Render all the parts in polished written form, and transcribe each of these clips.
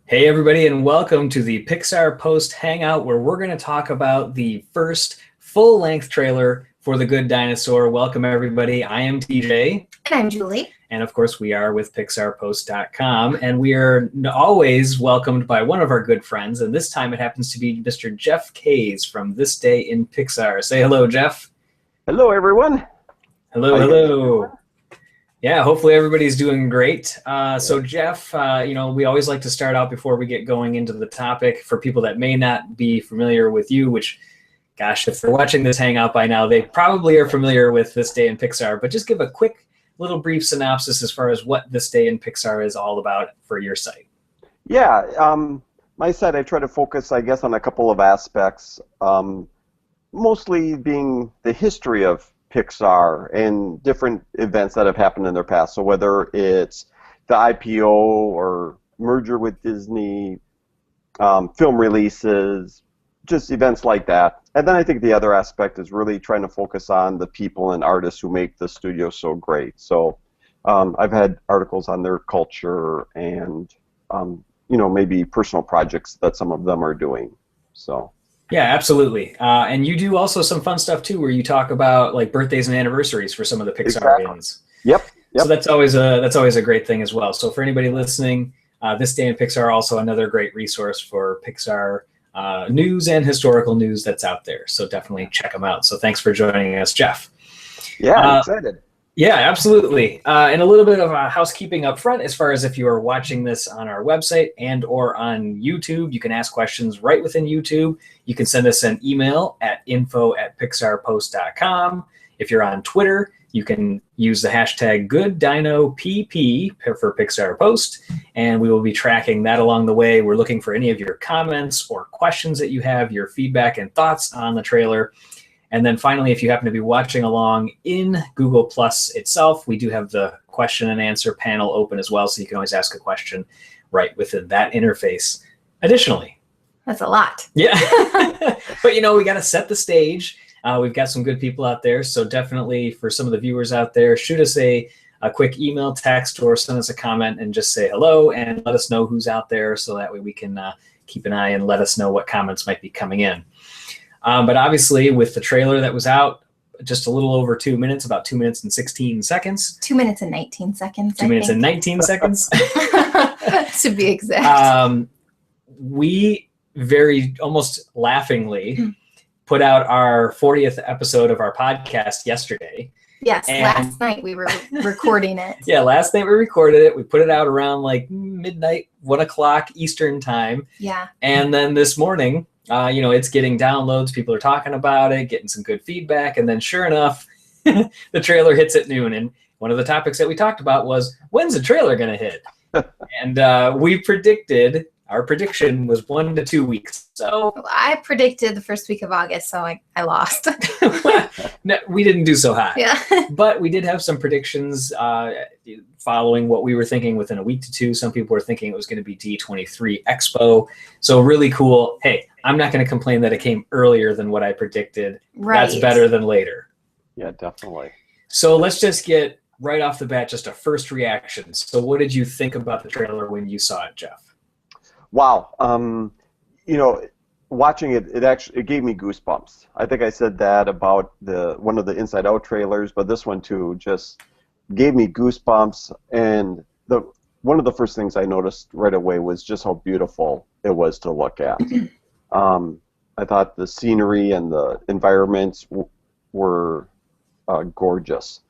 Hey, everybody, and welcome to the Pixar Post Hangout, where we're going to talk about the first full-length trailer for The Good Dinosaur. Welcome, everybody. I am TJ. And I'm Julie. And, of course, we are with PixarPost.com, and we are always welcomed by one of our good friends, and this time it happens to be Mr. Jeff Kays from This Day in Pixar. Say hello, Jeff. Hello, everyone. Hello. Yeah, hopefully everybody's doing great. So Jeff, we always like to start out before we get going into the topic for people that may not be familiar with you, which, gosh, if they're watching this hangout by now, they probably are familiar with This Day in Pixar, but just give a quick little brief synopsis as far as what This Day in Pixar is all about for your site. Yeah, my site, I try to focus, I guess, on a couple of aspects, mostly being the history of Pixar and different events that have happened in their past. So whether it's the IPO or merger with Disney, film releases, just events like that. And then I think the other aspect is really trying to focus on the people and artists who make the studio so great. So I've had articles on their culture and maybe personal projects that some of them are doing. So. Yeah, absolutely. And you do also some fun stuff too, where you talk about like birthdays and anniversaries for some of the Pixarians. Yep. So that's always a great thing as well. So for anybody listening, This Day in Pixar also another great resource for Pixar news and historical news that's out there. So definitely check them out. So thanks for joining us, Jeff. Yeah, I'm excited. Yeah, absolutely. And a little bit of housekeeping up front as far as if you are watching this on our website and or on YouTube, you can ask questions right within YouTube. You can send us an email at info@pixarpost.com. If you're on Twitter, you can use the hashtag GoodDinoPP for Pixar Post, and we will be tracking that along the way. We're looking for any of your comments or questions that you have, your feedback and thoughts on the trailer. And then finally, if you happen to be watching along in Google Plus itself, we do have the question and answer panel open as well, so you can always ask a question right within that interface. Additionally. That's a lot. Yeah. But, we got to set the stage. We've got some good people out there, so definitely for some of the viewers out there, shoot us a quick email, text, or send us a comment and just say hello and let us know who's out there so that way we can keep an eye and let us know what comments might be coming in. But obviously, with the trailer that was out, just a little over 2 minutes, about 2 minutes and 16 seconds. 2 minutes and 19 seconds. 2 minutes and 19 seconds. To be exact. We very almost laughingly put out our 40th episode of our podcast yesterday. Yes, last night we were recording it. Yeah, last night we recorded it. We put it out around like midnight, 1 o'clock Eastern time. Yeah. And then this morning, it's getting downloads. People are talking about it, getting some good feedback. And then sure enough, the trailer hits at noon. And one of the topics that we talked about was, when's the trailer going to hit? And our prediction was 1 to 2 weeks. So I predicted the first week of August, so I lost. No, we didn't do so hot. Yeah. But we did have some predictions following what we were thinking within a week to two. Some people were thinking it was going to be D23 Expo. So really cool. Hey, I'm not going to complain that it came earlier than what I predicted. Right. That's better than later. Yeah, definitely. So let's just get right off the bat just a first reaction. So what did you think about the trailer when you saw it, Jeff? Wow. Watching it, it gave me goosebumps. I think I said that about one of the Inside Out trailers, but this one too just gave me goosebumps. And one of the first things I noticed right away was just how beautiful it was to look at. I thought the scenery and the environments were gorgeous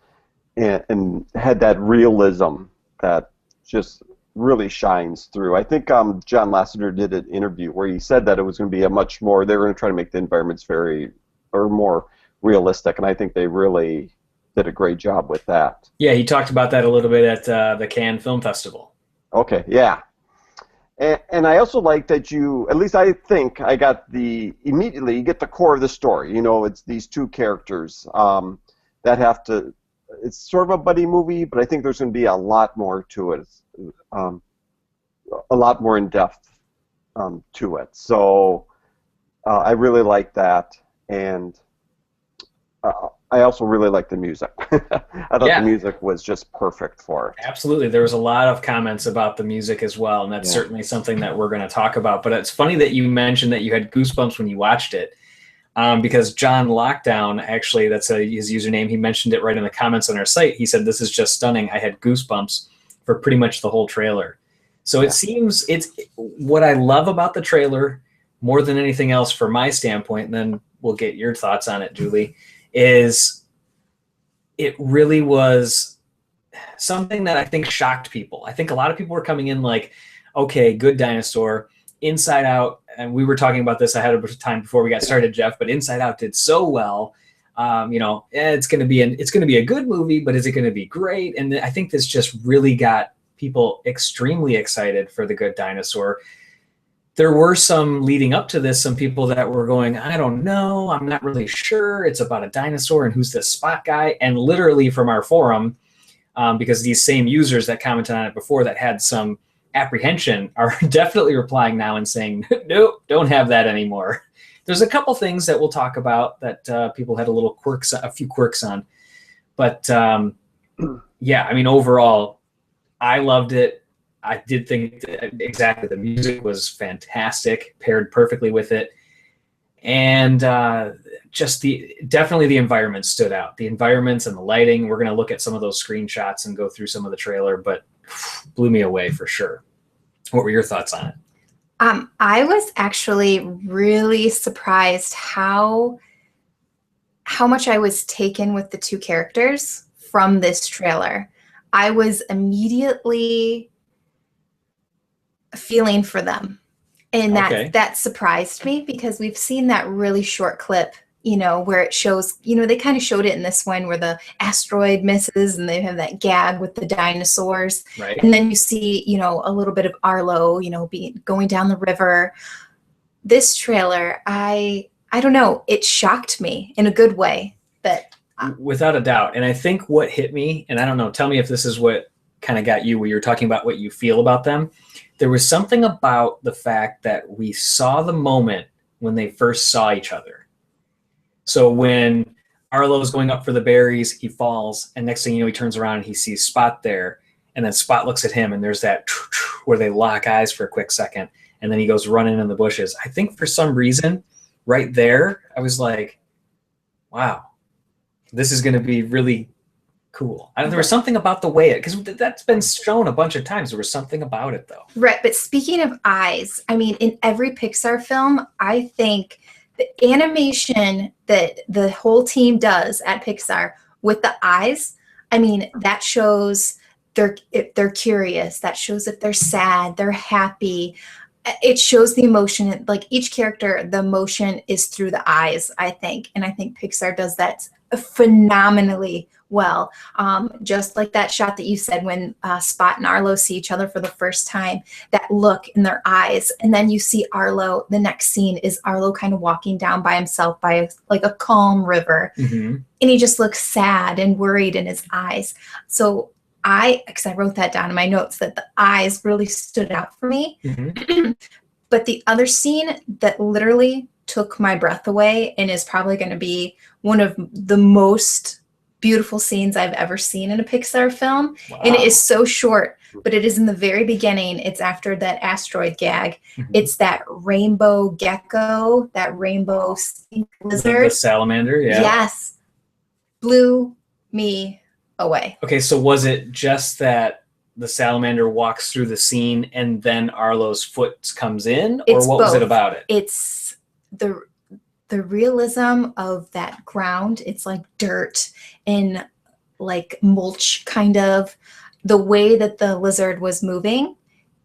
and had that realism that just really shines through. I think John Lasseter did an interview where he said that it was going to be they were going to try to make the environments more realistic, and I think they really did a great job with that. Yeah, he talked about that a little bit at the Cannes Film Festival. Okay, yeah. And I also like that at least I think I got immediately you get the core of the story. It's these two characters that have to, it's sort of a buddy movie, but I think there's going to be a lot more to it. A lot more in depth to it. So I really like that, and I also really like the music. I thought the music was just perfect for it. Absolutely. There was a lot of comments about the music as well, and that's certainly something that we're going to talk about. But it's funny that you mentioned that you had goosebumps when you watched it, because John Lockdown, actually, that's his username, he mentioned it right in the comments on our site. He said, "This is just stunning. I had goosebumps for pretty much the whole trailer." So it seems it's what I love about the trailer more than anything else from my standpoint, and then we'll get your thoughts on it, Julie, is it really was something that I think shocked people. I think a lot of people were coming in like, okay, good Dinosaur, Inside Out, and we were talking about this ahead of time before we got started, Jeff, but Inside Out did so well. It's going to be a good movie, but is it going to be great? And I think this just really got people extremely excited for The Good Dinosaur. There were some leading up to this, some people that were going, I don't know, I'm not really sure. It's about a dinosaur and who's this Spot guy? And literally from our forum, because these same users that commented on it before that had some apprehension are definitely replying now and saying, nope, don't have that anymore. There's a couple things that we'll talk about that people had a few quirks on. But overall, I loved it. I did think exactly the music was fantastic, paired perfectly with it. And definitely the environment stood out. The environments and the lighting, we're going to look at some of those screenshots and go through some of the trailer, but blew me away for sure. What were your thoughts on it? I was actually really surprised how much I was taken with the two characters from this trailer. I was immediately feeling for them. And that surprised me because we've seen that really short clip, where it shows, they kind of showed it in this one where the asteroid misses and they have that gag with the dinosaurs. Right. And then you see, a little bit of Arlo, going down the river. This trailer, I don't know, it shocked me in a good way. But without a doubt. And I think what hit me, and I don't know, tell me if this is what kind of got you where you're talking about what you feel about them. There was something about the fact that we saw the moment when they first saw each other. So when Arlo's going up for the berries, he falls, and next thing you know, he turns around and he sees Spot there, and then Spot looks at him, and there's that where they lock eyes for a quick second, and then he goes running in the bushes. I think for some reason, right there, I was like, wow, this is going to be really cool. There was something about the way because that's been shown a bunch of times. There was something about it, though. Right, but speaking of eyes, in every Pixar film, I think the animation that the whole team does at Pixar with the eyes, that shows if they're curious. That shows if they're sad, they're happy. It shows the emotion. Like each character, the emotion is through the eyes, I think. And I think Pixar does that phenomenally well. Just like that shot that you said when Spot and Arlo see each other for the first time, that look in their eyes. And then you see Arlo, the next scene is Arlo kind of walking down by himself by a calm river. Mm-hmm. And he just looks sad and worried in his eyes. So because I wrote that down in my notes, that the eyes really stood out for me. Mm-hmm. But the other scene that literally took my breath away and is probably going to be one of the most beautiful scenes I've ever seen in a Pixar film. Wow. And it is so short, but it is in the very beginning. It's after that asteroid gag. Mm-hmm. It's that rainbow gecko, that rainbow lizard. The salamander, yeah. Yes. Blew me away. Okay, so was it just that the salamander walks through the scene and then Arlo's foot comes in? Or what was it about it? It's the realism of that ground. It's like dirt and like mulch, kind of the way that the lizard was moving,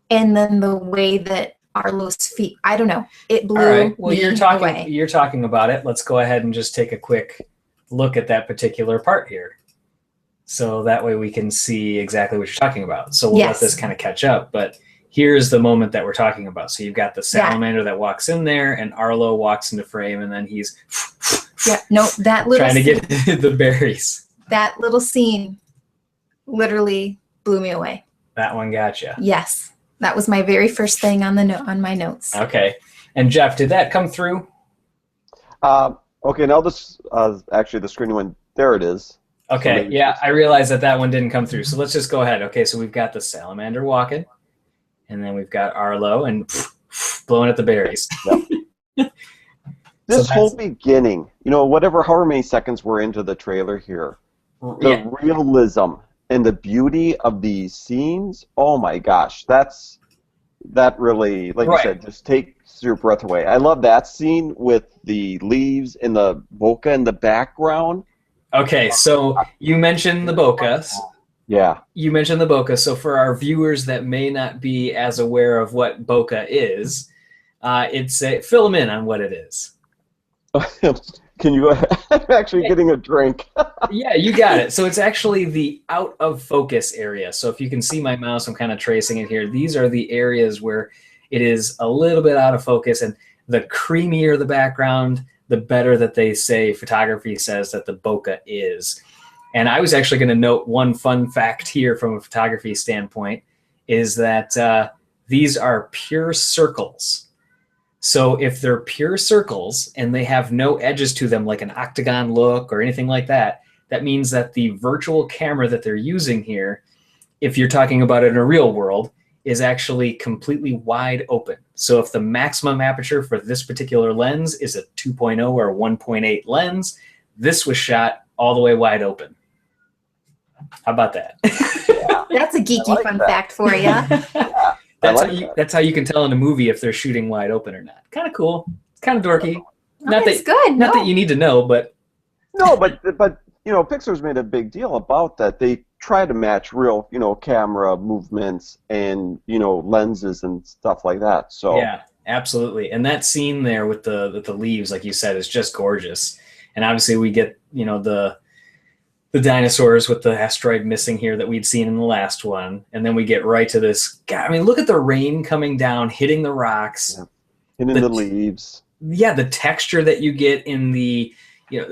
and then the way that Arlo's feet, I don't know, it blew right. Well, me away. You're talking about it. Let's go ahead and just take a quick look at that particular part here, so that way we can see exactly what you're talking about. So we'll let this kind of catch up, but here's the moment that we're talking about. So you've got the salamander that walks in there, and Arlo walks into frame, and then he's that little trying to get the berries. That little scene literally blew me away. That one gotcha. Yes, that was my very first thing on my notes. Okay, and Jeff, did that come through? Okay, now this actually the screen went there it is. Okay, So yeah, I realized that one didn't come through. So let's just go ahead. Okay, so we've got the salamander walking, and then we've got Arlo and blowing at the berries. Yep. So This whole beginning, however many seconds we're into the trailer here, the realism and the beauty of these scenes, oh my gosh, that really, like you said, just takes your breath away. I love that scene with the leaves and the bokeh in the background. Okay, so you mentioned the bokehs. Yeah. You mentioned the bokeh. So for our viewers that may not be as aware of what bokeh is, fill them in on what it is. Can you go ahead? I'm actually getting a drink. Yeah, you got it. So it's actually the out of focus area. So if you can see my mouse, I'm kind of tracing it here. These are the areas where it is a little bit out of focus, and the creamier the background, the better that they say, photography says that the bokeh is. And I was actually going to note one fun fact here from a photography standpoint is that these are pure circles. So if they're pure circles and they have no edges to them, like an octagon look or anything like that, that means that the virtual camera that they're using here, if you're talking about it in a real world, is actually completely wide open. So if the maximum aperture for this particular lens is a 2.0 or 1.8 lens, this was shot all the way wide open. How about that? Yeah. That's a geeky fun fact for you. Yeah. That's how you can tell in a movie if they're shooting wide open or not. Kind of cool. It's kind of dorky. Not that you need to know, but no, but Pixar's made a big deal about that. They try to match real, camera movements and lenses and stuff like that. So yeah, absolutely. And that scene there with the leaves, like you said, is just gorgeous. And obviously we get the dinosaurs with the asteroid missing here that we'd seen in the last one. And then we get right to this. God, I mean, look at the rain coming down, hitting the rocks. Yeah. Hitting the leaves. Yeah, the texture that you get in the,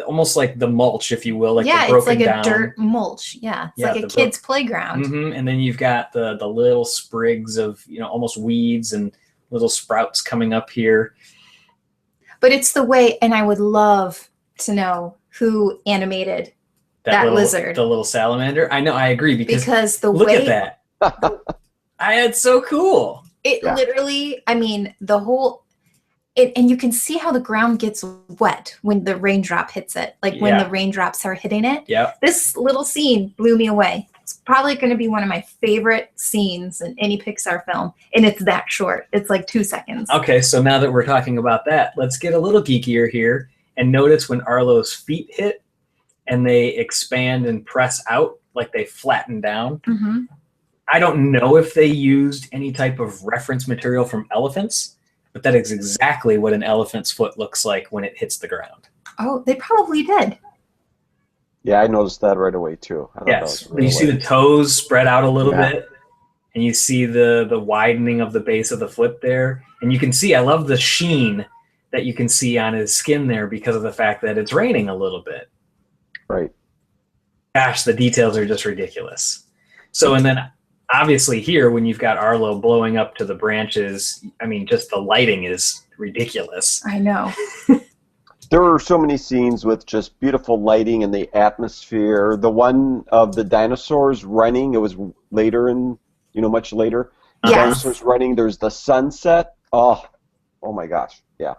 almost like the mulch, if you will. Like yeah, the it's like down. A dirt mulch. Yeah, it's like a kid's playground. Mm-hmm. And then you've got the little sprigs of, almost weeds and little sprouts coming up here. But it's the way, and I would love to know who animated that lizard. The little salamander. I know, I agree, because the look way at that. It's so cool. It literally, I mean, the whole, and you can see how the ground gets wet when the raindrop hits it, like when the raindrops are hitting it. Yeah. This little scene blew me away. It's probably going to be one of my favorite scenes in any Pixar film, and it's that short. It's like 2 seconds. Okay, so now that we're talking about that, let's get a little geekier here and notice when Arlo's feet hit and they expand and press out, like they flatten down. Mm-hmm. I don't know if they used any type of reference material from elephants, but that is exactly what an elephant's foot looks like when it hits the ground. Oh, they probably did. Yeah, I noticed that right away too. Yes, you see the toes spread out a little bit, and you see the widening of the base of the foot there. And you can see, I love the sheen that you can see on his skin there because of the fact that it's raining a little bit. Right. Gosh, the details are just ridiculous. So, and then obviously here, when you've got Arlo blowing up to the branches, I mean, just the lighting is ridiculous. I know. There are so many scenes with just beautiful lighting and the atmosphere. The one of the dinosaurs running, it was later in, much later. Yes. Dinosaurs running, there's the sunset. Oh my gosh, yeah.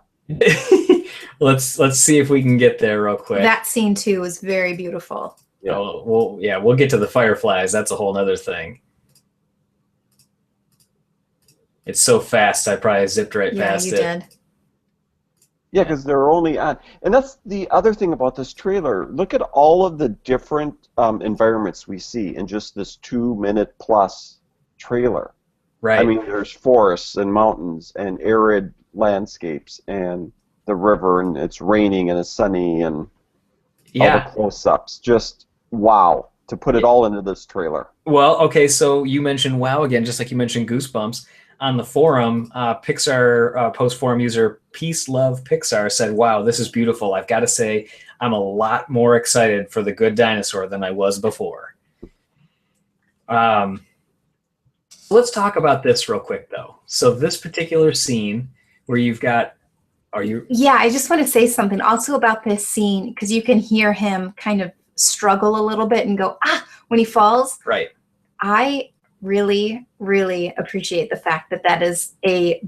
Let's see if we can get there real quick. That scene too was very beautiful. Yeah. Oh, we'll get to the fireflies. That's a whole other thing. It's so fast, I probably zipped right past it. Yeah, you did. Yeah, because they're only on, and that's the other thing about this trailer. Look at all of the different environments we see in just this 2-minute plus trailer. Right. I mean, there's forests and mountains and arid landscapes and the river, and it's raining and it's sunny and all the close-ups. Just wow, to put it all into this trailer. Well, okay, so you mentioned wow again, just like you mentioned Goosebumps. On the forum, Pixar post-forum user Peace Love Pixar said, wow, this is beautiful. I've got to say, I'm a lot more excited for The Good Dinosaur than I was before. Let's talk about this real quick, though. So this particular scene where you've got, Yeah, I just want to say something also about this scene, because you can hear him kind of struggle a little bit and go, when he falls. Right. I really, really appreciate the fact that that is a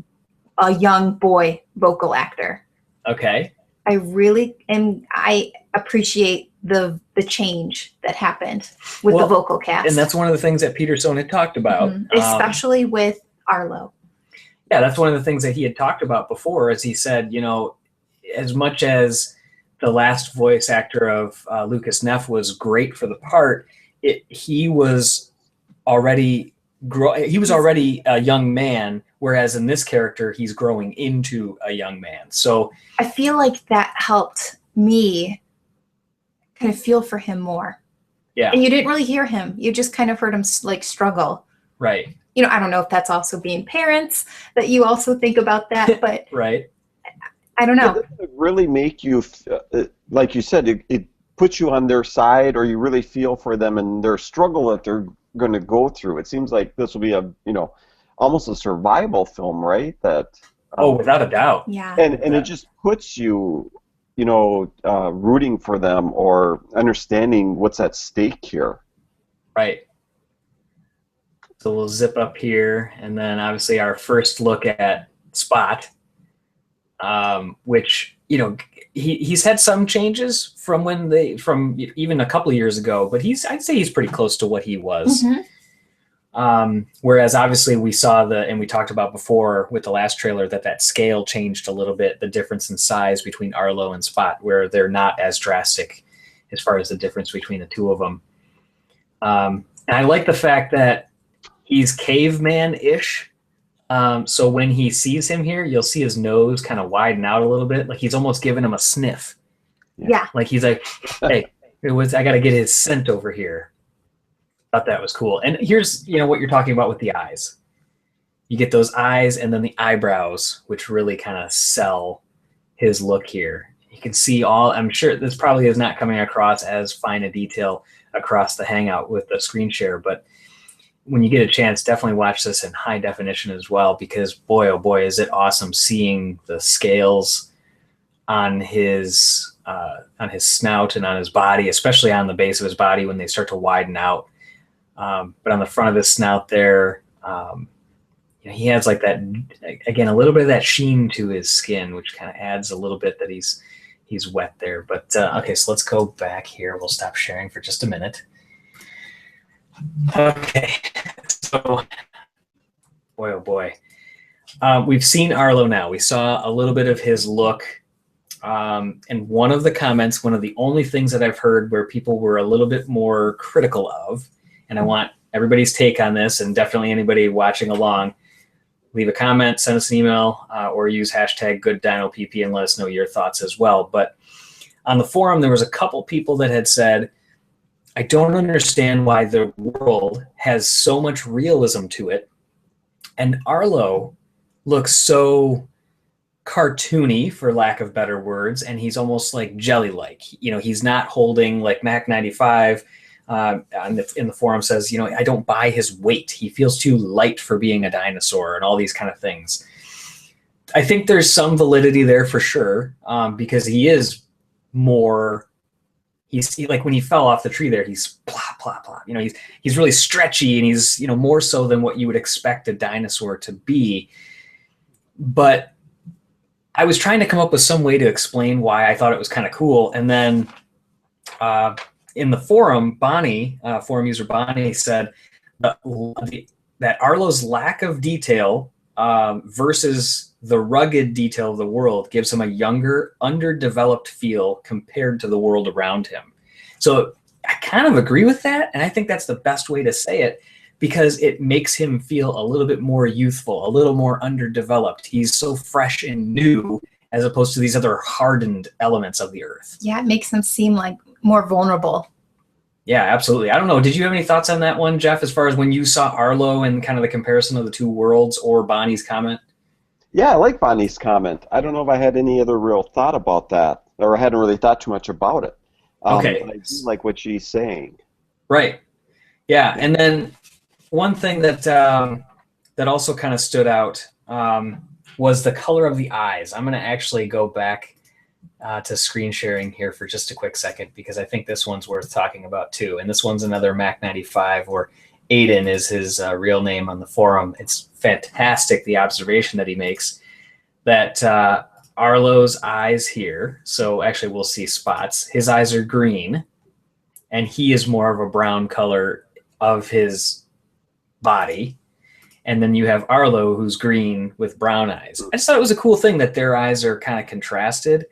young boy vocal actor. Okay. I really I appreciate the change that happened with the vocal cast. And that's one of the things that Peter Sohn had talked about. Especially with Arlo. Yeah, that's one of the things that he had talked about before, as he said, as much as the last voice actor of Lucas Neff was great for the part, he was already a young man, whereas in this character, he's growing into a young man. So I feel like that helped me kind of feel for him more. Yeah. And you didn't really hear him. You just kind of heard him like struggle. Right. I don't know if that's also being parents that you also think about that, but right. I don't know. Does it really make you, like you said, it puts you on their side, or you really feel for them and their struggle that they're going to go through? It seems like this will be almost a survival film, right? That without a doubt. Yeah. And it just puts you, rooting for them or understanding what's at stake here. Right. So we'll zip up here, and then obviously our first look at Spot, which he's had some changes from even a couple of years ago, but I'd say he's pretty close to what he was. Whereas obviously we saw and we talked about before with the last trailer that scale changed a little bit, the difference in size between Arlo and Spot, where they're not as drastic as far as the difference between the two of them. And I like the fact that he's caveman-ish. So when he sees him here, you'll see his nose kind of widen out a little bit, like he's almost giving him a sniff. Yeah. Like he's like, hey, I got to get his scent over here. Thought that was cool. And here's what you're talking about with the eyes. You get those eyes and then the eyebrows, which really kind of sell his look here. You can see I'm sure this probably is not coming across as fine a detail across the Hangout with the screen share, but when you get a chance, definitely watch this in high definition as well, because boy, oh boy, is it awesome seeing the scales on his snout and on his body, especially on the base of his body when they start to widen out. But on the front of his snout there, he has like that, again, a little bit of that sheen to his skin, which kind of adds a little bit that he's wet there. But okay, so let's go back here. We'll stop sharing for just a minute. Okay, so boy, oh boy. We've seen Arlo now. We saw a little bit of his look. And one of the comments, one of the only things that I've heard where people were a little bit more critical of, and I want everybody's take on this, and definitely anybody watching along, leave a comment, send us an email, or use hashtag GoodDinoPP and let us know your thoughts as well. But on the forum, there was a couple people that had said, I don't understand why the world has so much realism to it, and Arlo looks so cartoony, for lack of better words, and he's almost like jelly-like. He's not holding, like Mac 95 in the forum says, I don't buy his weight. He feels too light for being a dinosaur and all these kind of things. I think there's some validity there for sure, because he is more... He's like when he fell off the tree there, he's plop, plop, plop. He's really stretchy, and he's, more so than what you would expect a dinosaur to be. But I was trying to come up with some way to explain why I thought it was kind of cool. And then in the forum, forum user Bonnie said that Arlo's lack of detail versus the rugged detail of the world gives him a younger, underdeveloped feel compared to the world around him. So I kind of agree with that, and I think that's the best way to say it, because it makes him feel a little bit more youthful, a little more underdeveloped. He's so fresh and new as opposed to these other hardened elements of the earth. Yeah, it makes him seem like more vulnerable. Yeah, absolutely. I don't know. Did you have any thoughts on that one, Jeff, as far as when you saw Arlo and kind of the comparison of the two worlds, or Bonnie's comment? Yeah, I like Bonnie's comment. I don't know if I had any other real thought about that, or I hadn't really thought too much about it. Okay. But I do like what she's saying. Right. Yeah, and then one thing that also kind of stood out was the color of the eyes. I'm going to actually go back to screen sharing here for just a quick second, because I think this one's worth talking about too. And this one's another Mac95, or Aiden is his real name on the forum. It's fantastic, the observation that he makes, that Arlo's eyes here, so actually we'll see spots, his eyes are green, and he is more of a brown color of his body. And then you have Arlo, who's green with brown eyes. I just thought it was a cool thing that their eyes are kind of contrasted,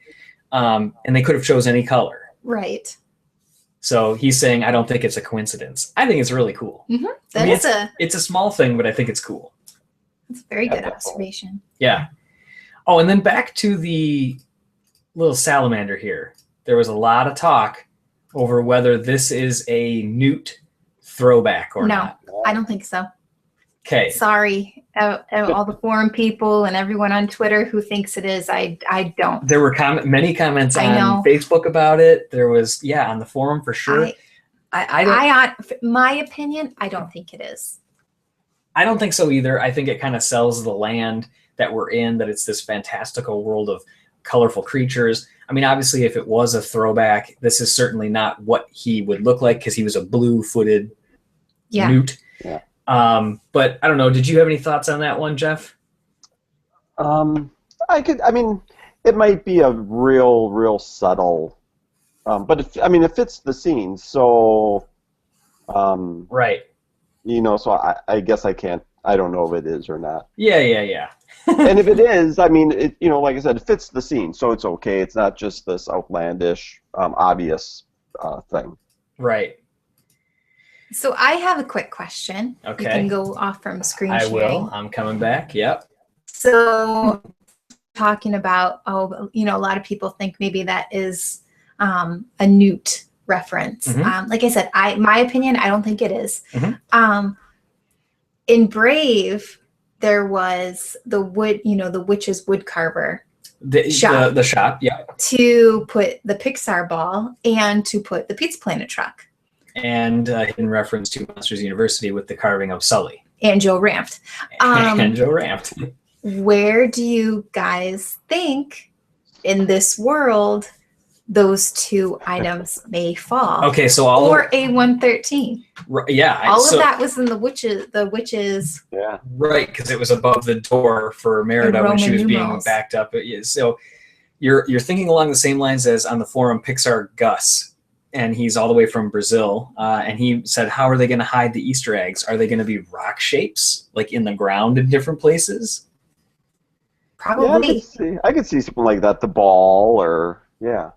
and they could have chose any color. Right. So he's saying, I don't think it's a coincidence. I think it's really cool. Mm-hmm. It's a small thing, but I think it's cool. That's a very good observation. Yeah. Oh, and then back to the little salamander here. There was a lot of talk over whether this is a Newt throwback or not. No, I don't think so. Okay. Sorry, all the forum people and everyone on Twitter who thinks it is. I don't. There were many comments on Facebook about it. There was, on the forum for sure. My opinion, I don't think it is. I don't think so either. I think it kind of sells the land that we're in, that it's this fantastical world of colorful creatures. I mean, obviously, if it was a throwback, this is certainly not what he would look like, because he was a blue-footed Newt. Yeah. But I don't know. Did you have any thoughts on that one, Jeff? It might be a real subtle, but it fits the scene. So, right. So I guess I don't know if it is or not. Yeah. And if it is, like I said, it fits the scene, so it's okay. It's not just this outlandish, obvious thing. Right. So I have a quick question. Okay. You can go off from screen I sharing. will. I'm coming back. Yep. So talking about, a lot of people think maybe that is a Newt reference. Mm-hmm. Like I said, my opinion, I don't think it is. Mm-hmm. In Brave, there was the witch's wood carver shop. The shop, yeah. To put the Pixar ball and to put the Pizza Planet truck. And in reference to Monsters University with the carving of Sully. And Joe Rampt. And Joe Rampt. Where do you guys think in this world those two items may fall? Okay, so A113. Yeah. All of that was in the witches. Yeah. Right, because it was above the door for Merida when she was being backed up. So you're thinking along the same lines as on the forum Pixar Gus. And he's all the way from Brazil. And he said, how are they going to hide the Easter eggs? Are they going to be rock shapes, like in the ground in different places? Probably. Yeah, I could see something like that, the ball, or, yeah.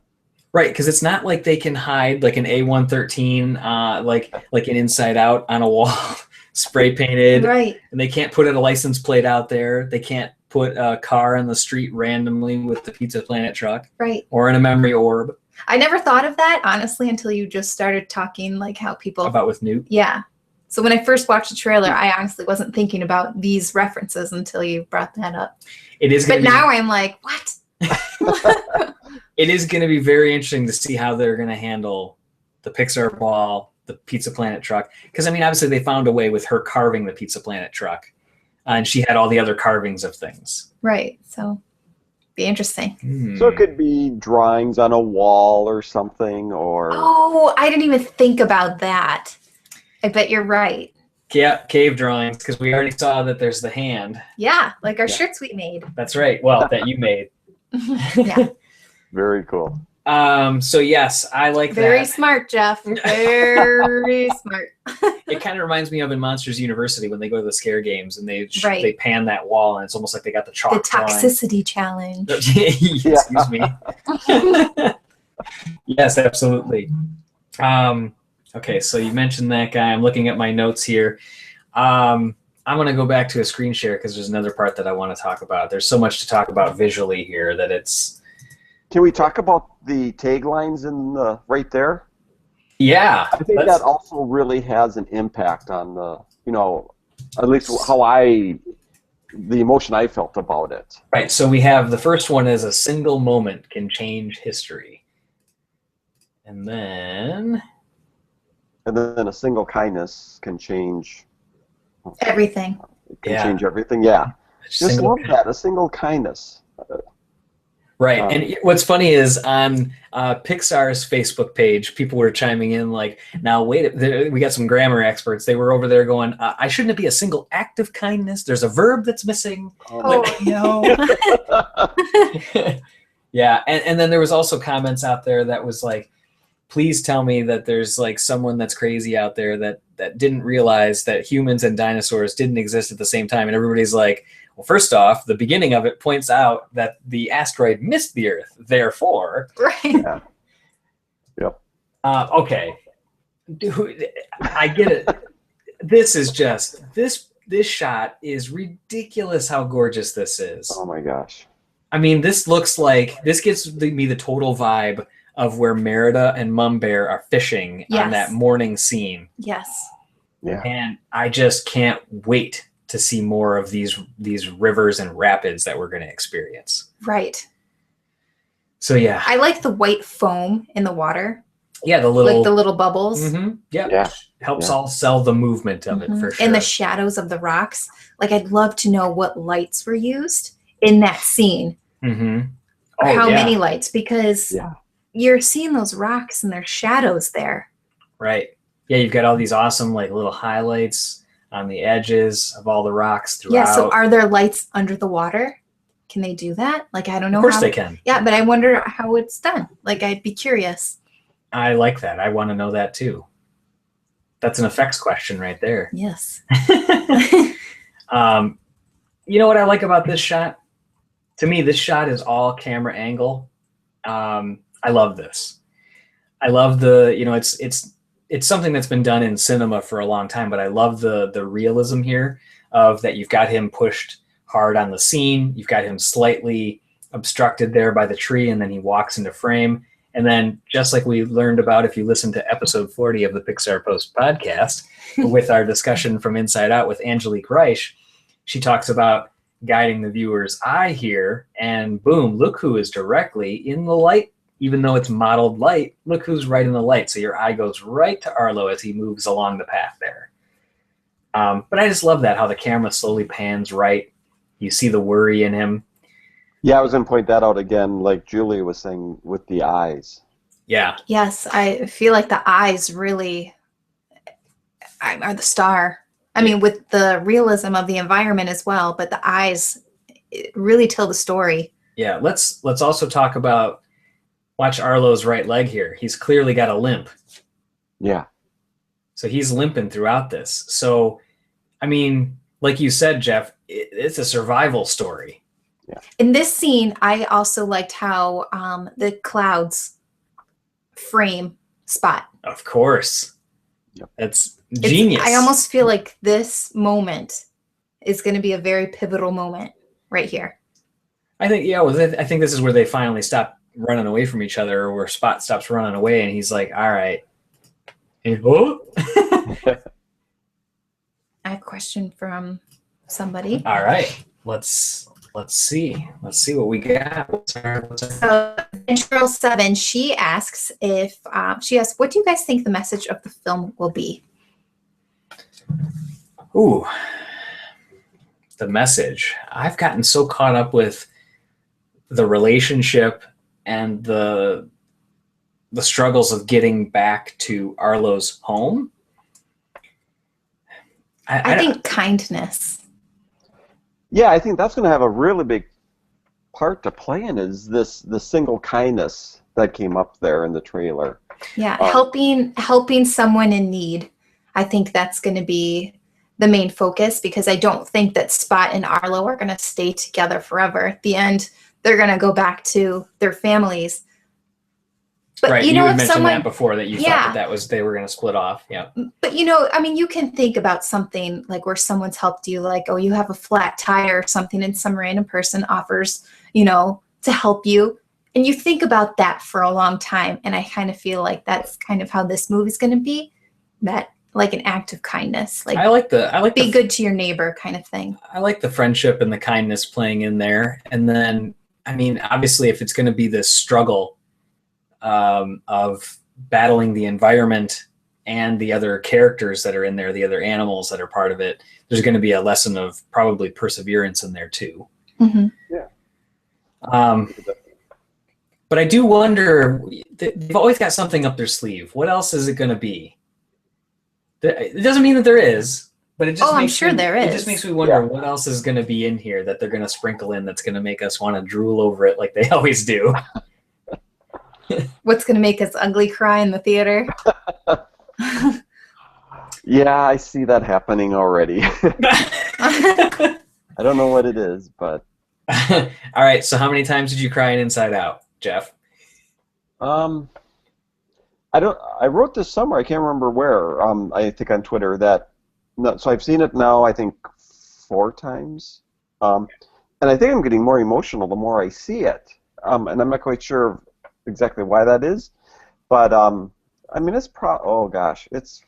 Right, because it's not like they can hide like an A113, like an Inside Out on a wall, spray painted. Right. And they can't put a license plate out there. They can't put a car on the street randomly with the Pizza Planet truck. Right. Or in a memory orb. I never thought of that, honestly, until you just started talking like how people... About with Newt? Yeah. So when I first watched the trailer, I honestly wasn't thinking about these references until you brought that up. It is. But now I'm like, what? It is going to be very interesting to see how they're going to handle the Pixar ball, the Pizza Planet truck. Because, obviously they found a way with her carving the Pizza Planet truck. And she had all the other carvings of things. Right. So... be interesting. So it could be drawings on a wall or something, or... Oh, I didn't even think about that. I bet you're right. Yeah, cave drawings, because we already saw that there's the hand. Yeah, like our shirts we made. That's right. Well, that you made. Yeah. Very cool. So yes, I like that. Very smart, Jeff. Very smart. It kind of reminds me of in Monsters University when they go to the scare games and they pan that wall and it's almost like they got the chalk. The toxicity challenge. Excuse me. Yes, absolutely. Okay, so you mentioned that guy. I'm looking at my notes here. I'm going to go back to a screen share because there's another part that I want to talk about. There's so much to talk about visually here that it's... Can we talk about the taglines right there? Yeah. I think that also really has an impact on at least the emotion I felt about it. Right, so we have the first one is a single moment can change history. And then a single kindness can change everything. Change everything, yeah. Just love that, a single kindness. Right. And what's funny is on Pixar's Facebook page, people were chiming in like, now, wait, we got some grammar experts. They were over there going, I shouldn't it be a single act of kindness? There's a verb that's missing. Oh, no. Yeah. And then there was also comments out there that was like, please tell me that there's like someone that's crazy out there that didn't realize that humans and dinosaurs didn't exist at the same time. And everybody's like, well, first off, the beginning of it points out that the asteroid missed the Earth. Therefore, Right. Yeah. Yep. Okay, dude, I get it. This is just this shot is ridiculous. How gorgeous this is. Oh my gosh. I mean, this looks like this gives me the total vibe of where Merida and Mum Bear are fishing on that morning scene. Yes. Yeah. And I just can't wait to see more of these rivers and rapids that we're going to experience. Right. So yeah, I like the white foam in the water. yeah, the little bubbles. Mm-hmm, yep. Yeah. Helps all sell the movement of it for sure. And the shadows of the rocks. Like, I'd love to know what lights were used in that scene. Mm-hmm. Or how many lights, because Yeah. you're seeing those rocks and there's shadows there. Right. Yeah, you've got all these awesome like little highlights on the edges of all the rocks throughout. Yeah, so are there lights under the water? Can they do that? Like, I don't know. Of course they can. Yeah, but I wonder how it's done. Like, I'd be curious. I like that. I want to know that too. That's an effects question right there. Yes. You know what I like about this shot? To me, this shot is all camera angle. I love this. I love it's something that's been done in cinema for a long time, but I love the realism here of that. You've got him pushed hard on the scene. You've got him slightly obstructed there by the tree, and then he walks into frame. And then, just like we learned about if you listen to episode 40 of the Pixar Post podcast with our discussion from Inside Out with Angelique Reich, she talks about guiding the viewer's eye here, and boom, look who is directly in the light. Even though it's modeled light, look who's right in the light. So your eye goes right to Arlo as he moves along the path there. But I just love that, how the camera slowly pans right. You see the worry in him. Yeah, I was going to point that out again, like Julia was saying, with the eyes. Yeah. Yes, I feel like the eyes really are the star. I mean, with the realism of the environment as well, but the eyes really tell the story. Yeah, let's also talk about, watch Arlo's right leg here. He's clearly got a limp. Yeah. So he's limping throughout this. So, I mean, like you said, Jeff, it's a survival story. Yeah. In this scene, I also liked how the clouds frame Spot. Of course. Yep. That's genius. I almost feel like this moment is going to be a very pivotal moment right here. I think, yeah, well, I think this is where they finally stop running away from each other, or where Spot stops running away, and he's like, all right. And, oh. I have a question from somebody. All right. Let's see. Let's see what we got. What's our... So, Intro 7, she asks what do you guys think the message of the film will be? Ooh, the message. I've gotten so caught up with the relationship and the struggles of getting back to Arlo's home. I think kindness. Yeah, I think that's going to have a really big part to play in, is the single kindness that came up there in the trailer. Yeah, helping someone in need. I think that's going to be the main focus, because I don't think that Spot and Arlo are going to stay together forever. At the end, they're going to go back to their families. But right, you had mentioned that before, that you thought that was they were going to split off. Yeah. But I mean, you can think about something like where someone's helped you, like, oh, you have a flat tire or something, and some random person offers, to help you, and you think about that for a long time. And I kind of feel like that's kind of how this movie's going to be, that like an act of kindness, like I like be good to your neighbor kind of thing. I like the friendship and the kindness playing in there, and then I mean, obviously, if it's going to be this struggle of battling the environment and the other characters that are in there, the other animals that are part of it, there's going to be a lesson of probably perseverance in there too. Mm-hmm. Yeah. But I do wonder, they've always got something up their sleeve. What else is it going to be? It doesn't mean that there is, but it just I'm sure there is. It just makes me wonder what else is going to be in here that they're going to sprinkle in that's going to make us want to drool over it like they always do. What's going to make us ugly cry in the theater? Yeah, I see that happening already. I don't know what it is, but... All right, so how many times did you cry in Inside Out, Jeff? I wrote this somewhere, I can't remember where, I think on Twitter, that... No, so I've seen it now, I think, 4 times. And I think I'm getting more emotional the more I see it. And I'm not quite sure exactly why that is. But, I mean, it's oh gosh, it's...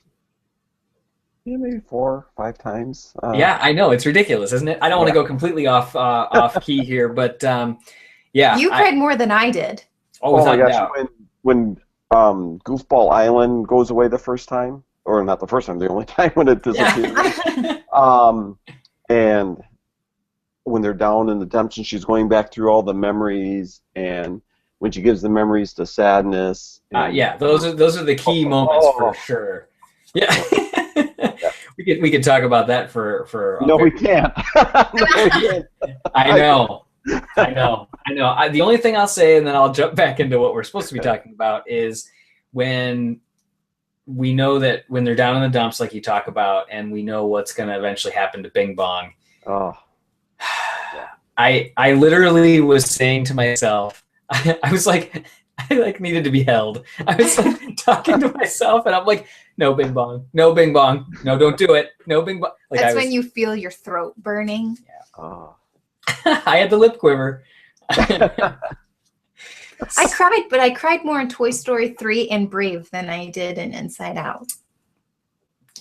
Yeah, maybe 4 or 5 times. Yeah, I know. It's ridiculous, isn't it? I don't want to go completely off key here, but yeah. You cried more than I did. Oh my gosh, when Goofball Island goes away the first time, or not the first time, the only time when it disappears. And when they're down in the dumps and she's going back through all the memories, and when she gives the memories to Sadness. Yeah, those are the key moments for sure. Yeah. We could talk about that for no, we can't. No, we can't. I know. The only thing I'll say, and then I'll jump back into what we're supposed to be talking about, is when we know that when they're down in the dumps, like you talk about, and we know what's going to eventually happen to Bing Bong. Oh. I literally was saying to myself, I was like, I needed to be held. I was like talking to myself, and I'm like, no Bing Bong, no Bing Bong, no, don't do it, no Bing Bong. Like, that's when you feel your throat burning. Yeah. Oh. I had the lip quiver. I cried, but I cried more in Toy Story 3 and Brave than I did in Inside Out.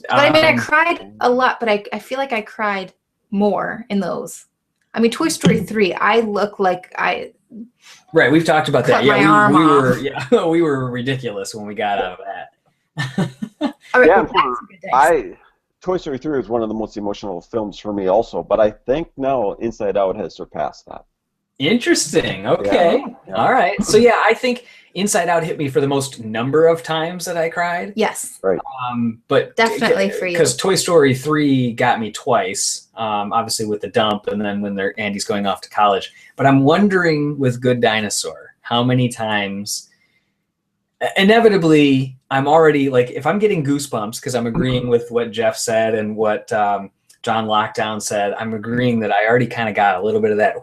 But I mean, I cried a lot, but I feel like I cried more in those. I mean, Toy Story 3, I look like I... Right, we've talked about that. Yeah, we were ridiculous when we got out of that. All right, Toy Story 3 is one of the most emotional films for me also, but I think now Inside Out has surpassed that. Interesting. Okay. Yeah. All right. So yeah, I think Inside Out hit me for the most number of times that I cried. Yes. Right. But definitely for you. Because Toy Story 3 got me twice, obviously with the dump and then when Andy's going off to college. But I'm wondering with Good Dinosaur, how many times, inevitably, I'm already, like, if I'm getting goosebumps because I'm agreeing with what Jeff said and what John Lockdown said, I'm agreeing that I already kind of got a little bit of that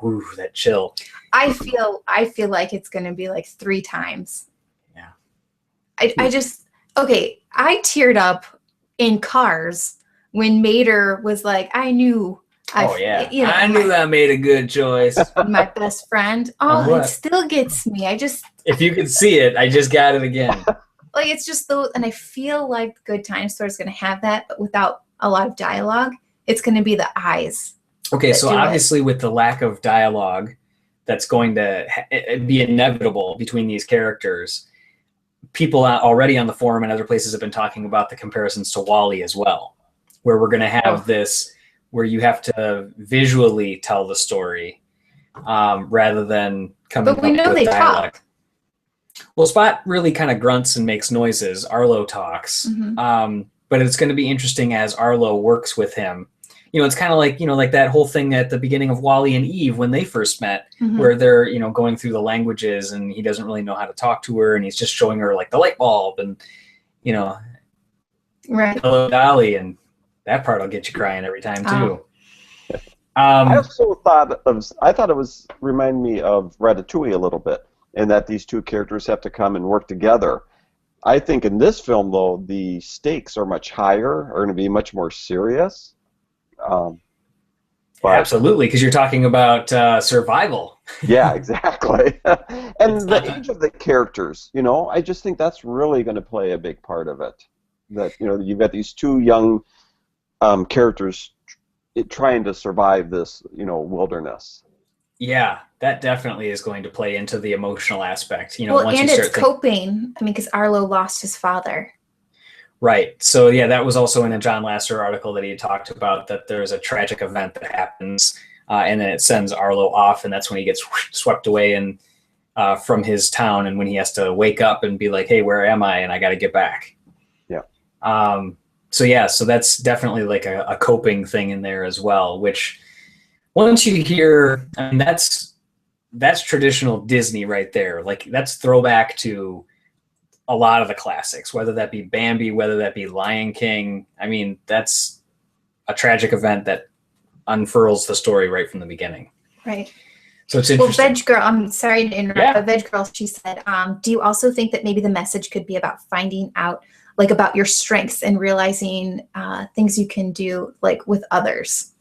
chill. I feel like it's going to be like 3 times. Yeah. I teared up in Cars when Mater was like, I knew. I knew I made a good choice. My best friend. Oh, it still gets me. If you could see it, I just got it again. Like, it's just those, and I feel like Good Dinosaur is going to have that, but without a lot of dialogue. It's going to be the eyes. Okay, so obviously with the lack of dialogue that's going to be inevitable between these characters, people already on the forum and other places have been talking about the comparisons to WALL-E as well, where we're going to have this, where you have to visually tell the story rather than coming up with dialogue. Talk. Well, Spot really kind of grunts and makes noises. Arlo talks. Mm-hmm. But it's going to be interesting as Arlo works with him. It's kind of like, like that whole thing at the beginning of WALL-E and Eve when they first met, mm-hmm. where they're, going through the languages and he doesn't really know how to talk to her and he's just showing her like the light bulb and, right. Hello, Dolly, and that part will get you crying every time too. I also thought it was remind me of Ratatouille a little bit, in that these two characters have to come and work together. I think in this film, though, the stakes are much higher, are going to be much more serious. Absolutely, because you're talking about survival. Yeah, exactly. And the age of the characters, I just think that's really going to play a big part of it. That, you've got these 2 young characters trying to survive this, Yeah, wilderness. that definitely is going to play into the emotional aspect. Well, once and you start it's coping. I mean, because Arlo lost his father. Right. So, yeah, that was also in a John Lasseter article that he had talked about, that there's a tragic event that happens, and then it sends Arlo off, and that's when he gets swept away. And from his town, and when he has to wake up and be like, hey, where am I? And I got to get back. Yeah. So that's definitely like a coping thing in there as well, which once you hear, I mean, that's traditional Disney right there. Like that's throwback to a lot of the classics, whether that be Bambi, whether that be Lion King. I mean, that's a tragic event that unfurls the story right from the beginning. Right. So it's interesting. Well, Veg Girl, I'm sorry to interrupt, Yeah. but Veg Girl, she said, do you also think that maybe the message could be about finding out, like, about your strengths and realizing things you can do, like, with others?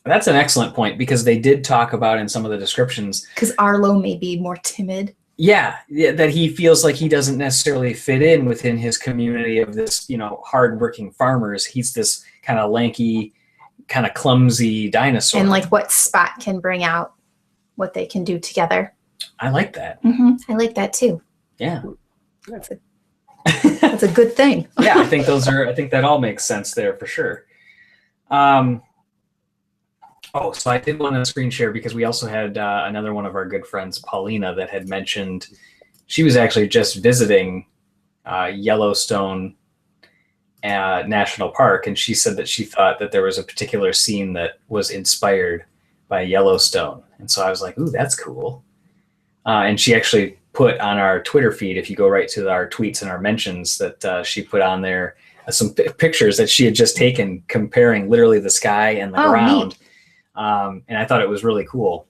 That's an excellent point, because they did talk about in some of the descriptions. Because Arlo may be more timid. Yeah, that he feels like he doesn't necessarily fit in within his community of this, hardworking farmers. He's this kind of lanky, kind of clumsy dinosaur. And like what Spot can bring out, what they can do together. I like that. I like that too. Yeah. That's a good thing. Yeah, I think that all makes sense there for sure. So I did want to screen share because we also had another one of our good friends, Paulina, that had mentioned she was actually just visiting Yellowstone National Park, and she said that she thought that there was a particular scene that was inspired by Yellowstone. And so I was like, ooh, that's cool. And she actually put on our Twitter feed, if you go right to our tweets and our mentions, that she put on there some pictures that she had just taken comparing literally the sky and the ground. Neat. And I thought it was really cool.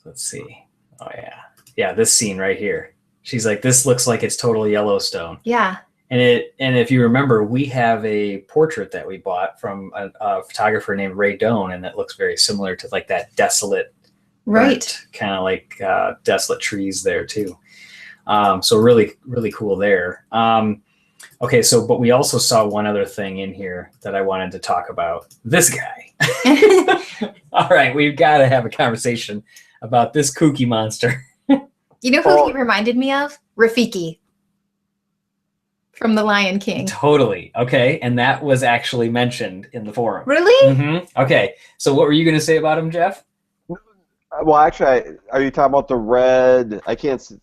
Let's see. Oh, yeah. Yeah, this scene right here. She's like, this looks like it's total Yellowstone. Yeah. And if you remember, we have a portrait that we bought from a photographer named Ray Doan, and that looks very similar to like that desolate, right, kind of like desolate trees there too. So really, really cool there. Okay, but we also saw one other thing in here that I wanted to talk about. This guy. All right, we've got to have a conversation about this kooky monster. You know who he reminded me of? Rafiki from The Lion King. Totally. Okay, and that was actually mentioned in the forum. Really? Mm-hmm. Okay, so what were you going to say about him, Jeff? Well, actually, are you talking about the red? I can't see.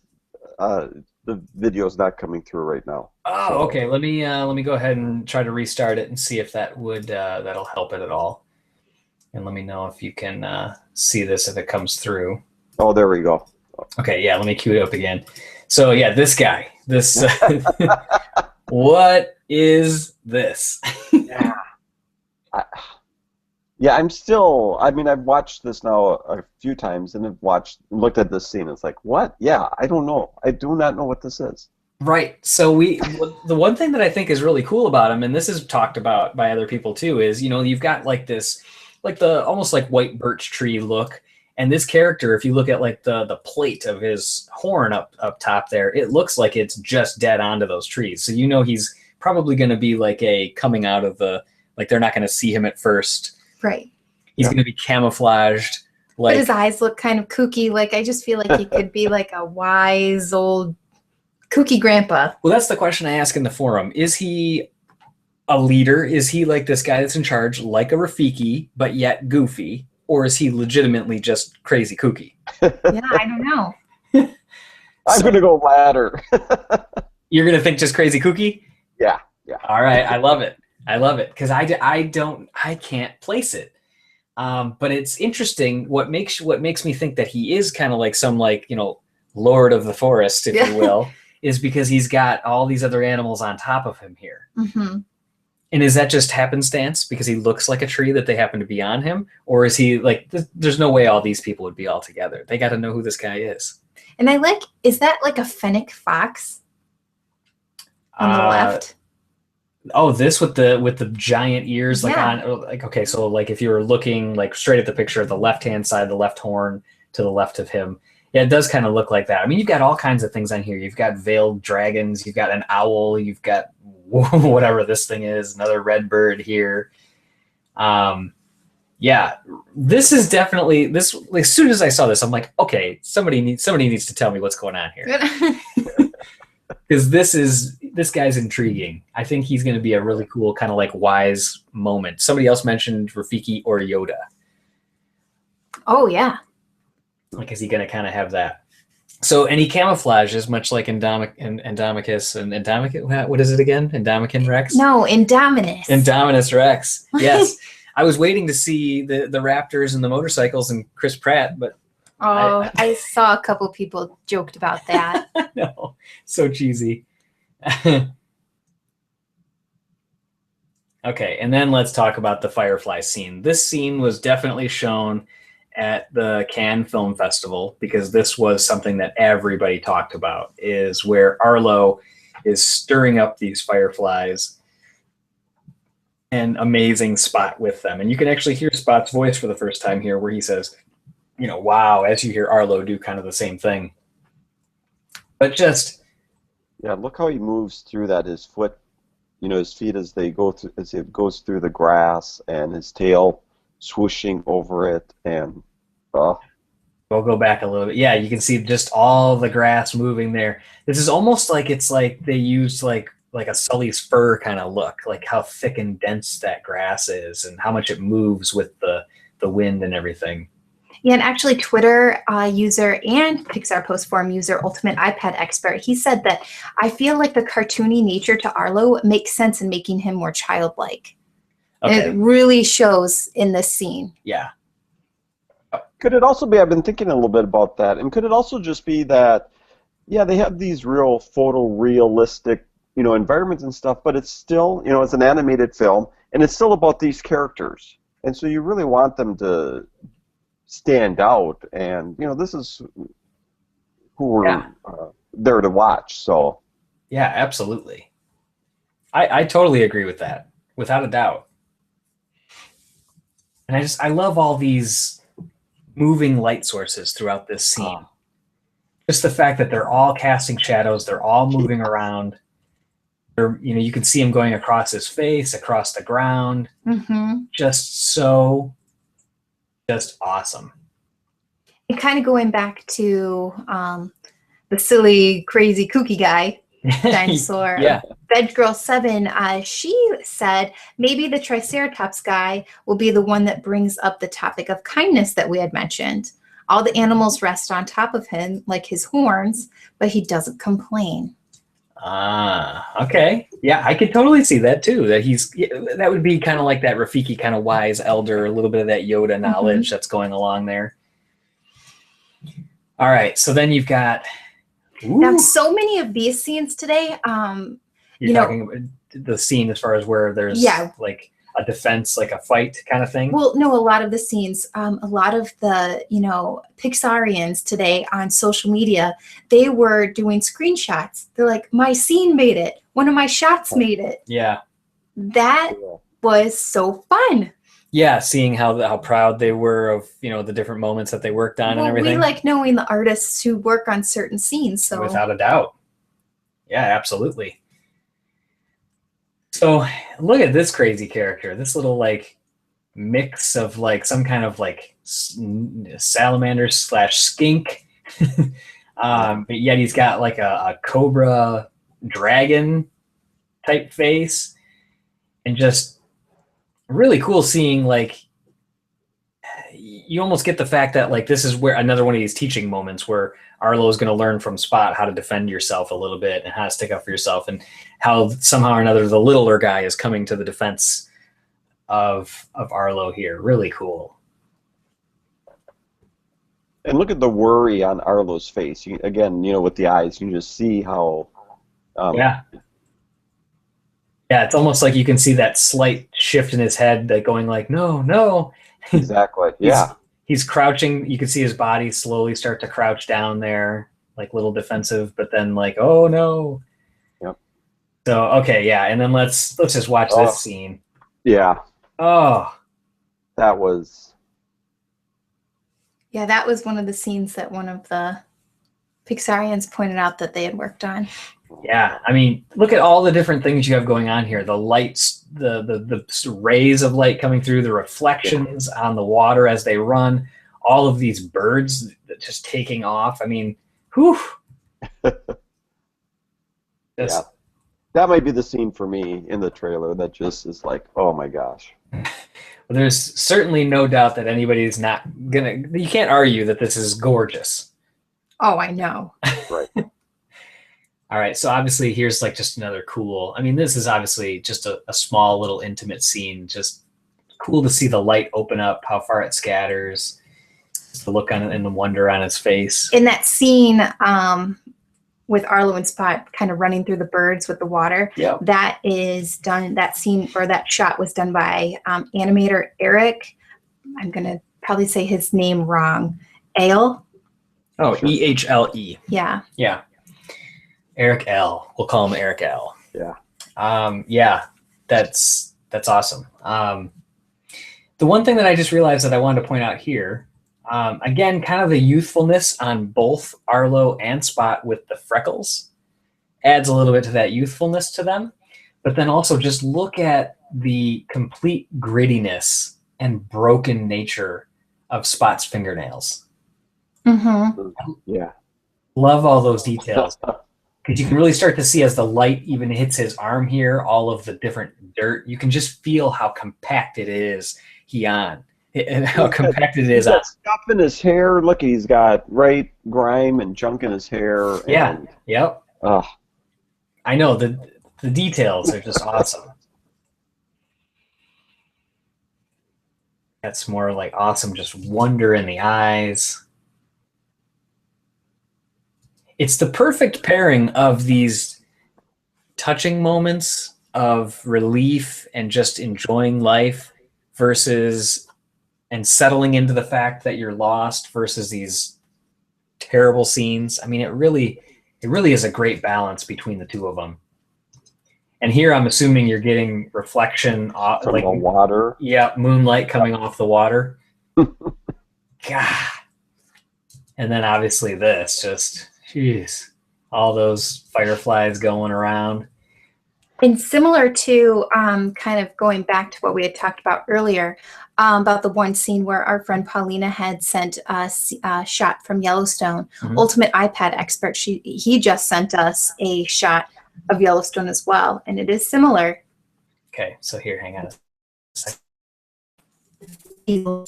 The video's not coming through right now. Oh, so. Okay. Let me go ahead and try to restart it and see if that would that'll help it at all. And let me know if you can see this if it comes through. Oh, there we go. Okay. Yeah. Let me cue it up again. So yeah, this guy. This. What is this? Yeah. I'm still. I mean, I've watched this now a few times, and looked at this scene. It's like, what? Yeah, I don't know. I do not know what this is. Right. So the one thing that I think is really cool about him, and this is talked about by other people too, is you've got like this, like the almost like white birch tree look, and this character, if you look at like the plate of his horn up top there, it looks like it's just dead onto those trees. So he's probably going to be like coming out of they're not going to see him at first. Right. He's going to be camouflaged. But his eyes look kind of kooky. Like, I just feel like he could be like a wise old kooky grandpa. Well, that's the question I ask in the forum. Is he a leader? Is he like this guy that's in charge, like a Rafiki, but yet goofy? Or is he legitimately just crazy kooky? Yeah, I don't know. I'm going to go latter. You're going to think just crazy kooky? Yeah. All right. I love it. Because I can't place it. But it's interesting. What makes me think that he is kind of like some Lord of the Forest, if you will, is because he's got all these other animals on top of him here. Mm-hmm. And is that just happenstance because he looks like a tree that they happen to be on him? Or is he like, there's no way all these people would be all together. They got to know who this guy is. And is that like a fennec fox on the left? Oh, this with the giant ears, okay, so like if you were looking like straight at the picture, the left-hand side, the left horn to the left of him, yeah, it does kind of look like that. I mean, you've got all kinds of things on here. You've got veiled dragons, you've got an owl, you've got whatever this thing is, another red bird here. Yeah, this is definitely this. Like, as soon as I saw this, I'm like, okay, somebody needs to tell me what's going on here. Because this guy's intriguing. I think he's going to be a really cool kind of like wise moment. Somebody else mentioned Rafiki or Yoda. Oh yeah. Like, is he going to kind of have that? So, and he camouflages much like Indomicus and Indomicus. What is it again? Indomicus Rex? No, Indominus. Indominus Rex. Yes. I was waiting to see the raptors and the motorcycles and Chris Pratt, but I saw a couple people joked about that. no, so cheesy. Okay, and then let's talk about the Firefly scene. This scene was definitely shown at the Cannes Film Festival because this was something that everybody talked about, is where Arlo is stirring up these fireflies. An amazing Spot with them. And you can actually hear Spot's voice for the first time here where he says, you know, wow, as you hear Arlo do kind of the same thing. But just... Yeah, look how he moves through that, his foot, you know, his feet as they go through, as it goes through the grass, and his tail swooshing over it, and we'll go back a little bit. Yeah, you can see just all the grass moving there. This is almost like it's like they used like a Sully's fur kind of look, like how thick and dense that grass is and how much it moves with the wind and everything. Yeah, and actually Twitter user and Pixar Post Forum user, Ultimate iPad Expert, he said that I feel like the cartoony nature to Arlo makes sense in making him more childlike. Okay. And it really shows in this scene. Yeah. Could it also be, I've been thinking a little bit about that, and could it also just be that, yeah, they have these real photorealistic, you know, environments and stuff, but it's still, you know, it's an animated film, and it's still about these characters. And so you really want them to stand out, and you know, this is who we're there to watch. So yeah, absolutely. I totally agree with that, without a doubt. And I love all these moving light sources throughout this scene. Just the fact that they're all casting shadows, they're all moving around. They're, you know, you can see him going across his face, across the ground. Mm-hmm. Just awesome. And kind of going back to the silly, crazy, kooky guy, Dinosaur. Yeah. Veg Girl 7, she said maybe the Triceratops guy will be the one that brings up the topic of kindness that we had mentioned. All the animals rest on top of him, like his horns, but he doesn't complain. Okay. Yeah, I could totally see that too. That would be kind of like that Rafiki kind of wise elder, a little bit of that Yoda knowledge that's going along there. All right, so then you've got... Now, so many of these scenes today, You're talking about the scene as far as where there's like a defense, like a fight kind of thing? Well, no, a lot of the scenes, a lot of the, you know, Pixarians today on social media, they were doing screenshots. They're like, my scene made it. One of my shots made it. Yeah. That was so fun. Yeah, seeing how proud they were of, you know, the different moments that they worked on and everything. We like knowing the artists who work on certain scenes. So without a doubt. Yeah, absolutely. So look at this crazy character. This little like mix of like some kind of like salamander / skink. But yet he's got like a cobra dragon type face, and just really cool seeing, like, you almost get the fact that like this is where another one of these teaching moments where Arlo is going to learn from Spot how to defend yourself a little bit and how to stick up for yourself, and how somehow or another the littler guy is coming to the defense of Arlo here. Really cool. And look at the worry on Arlo's face. Again, you know, with the eyes, you can just see how. Yeah, it's almost like you can see that slight shift in his head, that going like, no, no. Exactly. Yeah. He's crouching. You can see his body slowly start to crouch down there, like little defensive, but then like, oh no. Yep. So okay, yeah, and then let's just watch this scene. Yeah. Oh. That was. Yeah, that was one of the scenes that one of the Pixarians pointed out that they had worked on. Yeah, I mean, look at all the different things you have going on here. The lights, the rays of light coming through, the reflections on the water as they run, all of these birds just taking off. I mean, whew. That might be the scene for me in the trailer that just is like, oh my gosh. Well, there's certainly no doubt that anybody's not gonna. You can't argue that this is gorgeous. Oh, I know. Right. All right, so obviously here's like just another cool. I mean, this is obviously just a small little intimate scene. Just cool to see the light open up, how far it scatters, just the look on it and the wonder on his face. In that scene, with Arlo and Spot kind of running through the birds with the water. Yeah. That is done, that scene or that shot was done by animator Eric. I'm going to probably say his name wrong. Ale. Oh, E-H-L-E. Yeah. Yeah. Eric L. We'll call him Eric L. Yeah. Yeah, that's awesome. The one thing that I just realized that I wanted to point out here, again, kind of the youthfulness on both Arlo and Spot with the freckles adds a little bit to that youthfulness to them. But then also just look at the complete grittiness and broken nature of Spot's fingernails. Mm-hmm. Yeah. Love all those details. Because you can really start to see as the light even hits his arm here, all of the different dirt. You can just feel how compacted it is and how compacted it is. He's got stuff in his hair. Look, he's got grime and junk in his hair. Yeah. And, Yep. I know the details are just awesome. That's more like awesome, just wonder in the eyes. It's the perfect pairing of these touching moments of relief and just enjoying life versus and settling into the fact that you're lost versus these terrible scenes. I mean, it really is a great balance between the two of them. And here I'm assuming you're getting reflection off, from like the water. Yeah, moonlight coming off the water. God. And then obviously this, just, jeez, all those fireflies going around. And similar to kind of going back to what we had talked about earlier, about the one scene where our friend Paulina had sent us a shot from Yellowstone. Mhm. Ultimate iPad expert, he just sent us a shot of Yellowstone as well, and it is similar. Okay, so here, hang on a second. All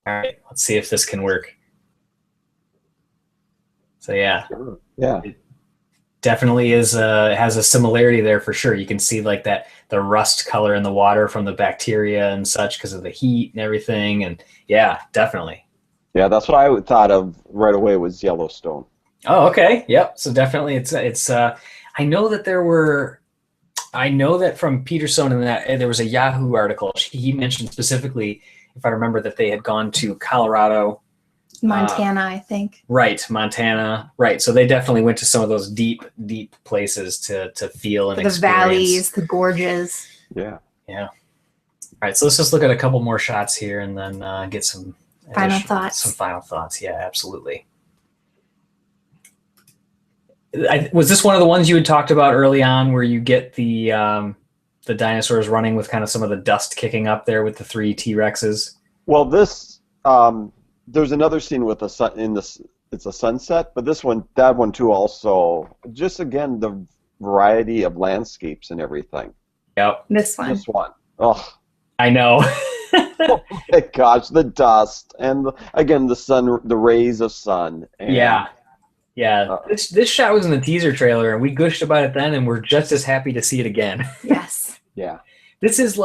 All right, let's see if this can work. So yeah, Sure. Yeah. definitely is has a similarity there for sure. You can see like that the rust color in the water from the bacteria and such because of the heat and everything. And yeah, definitely. Yeah, that's what I thought of right away was Yellowstone. Oh, okay. Yep. So definitely it's I know that from Peterson and that there was a Yahoo article. He mentioned specifically, if I remember, that they had gone to Colorado, Montana, I think. Right, Montana. Right. So they definitely went to some of those deep, deep places to feel and experience. The valleys, the gorges. Yeah. Yeah. All right. So let's just look at a couple more shots here and then get some Final thoughts. Some final thoughts. Yeah, absolutely. Was this one of the ones you had talked about early on where you get the dinosaurs running with kind of some of the dust kicking up there with the 3 T-Rexes? Well, this there's another scene with it's a sunset, but that one too also, just again the variety of landscapes and everything. Yep. This one. Oh, I know. oh my gosh, the dust and again the sun, the rays of sun. And, yeah. This shot was in the teaser trailer, and we gushed about it then, and we're just as happy to see it again. Yes. Yeah. This is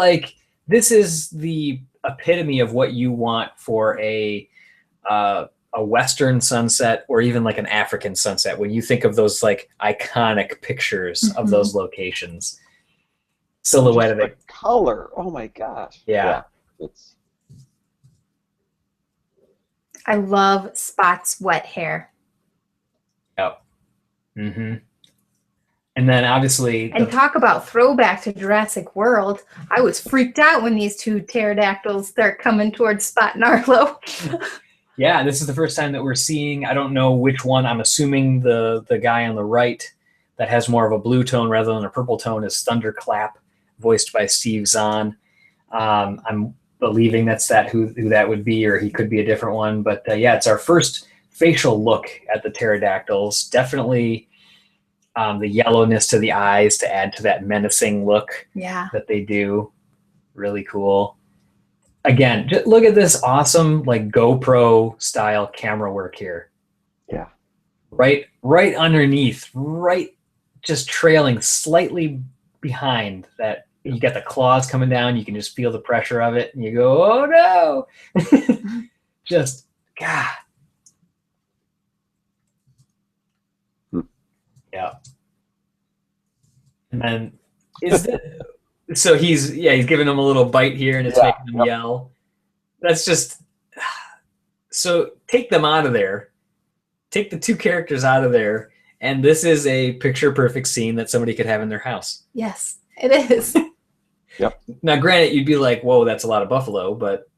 the epitome of what you want for a Western sunset or even like an African sunset. When you think of those like iconic pictures of those locations, silhouette of it, color. Oh my gosh. Yeah. I love Spot's wet hair. Yep. Mm-hmm. And then obviously, and talk about throwback to Jurassic World. I was freaked out when these 2 pterodactyls start coming towards Spot and Arlo. Yeah, this is the first time that we're seeing, I don't know which one, I'm assuming the guy on the right that has more of a blue tone rather than a purple tone is Thunderclap, voiced by Steve Zahn. I'm believing that's who that would be, or he could be a different one. But yeah, it's our first facial look at the pterodactyls. Definitely The yellowness to the eyes to add to that menacing look that they do. Really cool. Again, just look at this awesome like GoPro style camera work here. Yeah. Right underneath, just trailing slightly behind that. You got the claws coming down. You can just feel the pressure of it, and you go, "Oh no!" Just God. Yeah. And then so he's giving him a little bite here, and it's making him yell. That's just so take them out of there. Take the two characters out of there, and this is a picture perfect scene that somebody could have in their house. Yes, it is. Yep. Now, granted, you'd be like, "Whoa, that's a lot of buffalo," but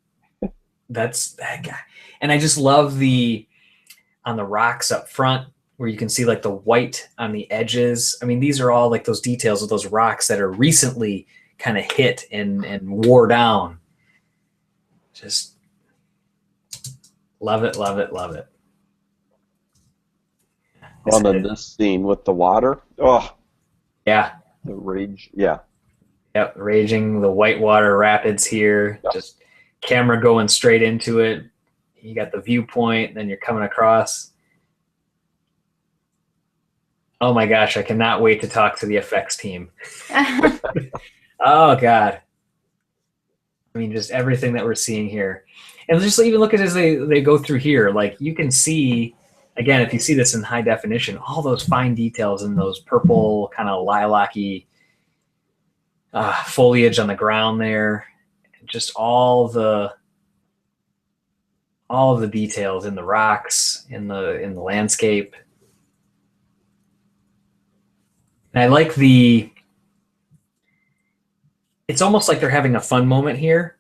that's that guy. And I just love on the rocks up front where you can see like the white on the edges. I mean, these are all like those details of those rocks that are recently kind of hit and wore down. Just love it, love it, love it. Well, then this scene with the water. Oh. Yeah. The rage. Yeah. Yep. Raging the whitewater rapids here. Yep. Just camera going straight into it. You got the viewpoint, then you're coming across. Oh my gosh, I cannot wait to talk to the effects team. Oh God. I mean, just everything that we're seeing here. And just even look at as they go through here, like you can see, again, if you see this in high definition, all those fine details in those purple kind of lilac-y foliage on the ground there. Just all of the details in the rocks, in the landscape. And I like it's almost like they're having a fun moment here,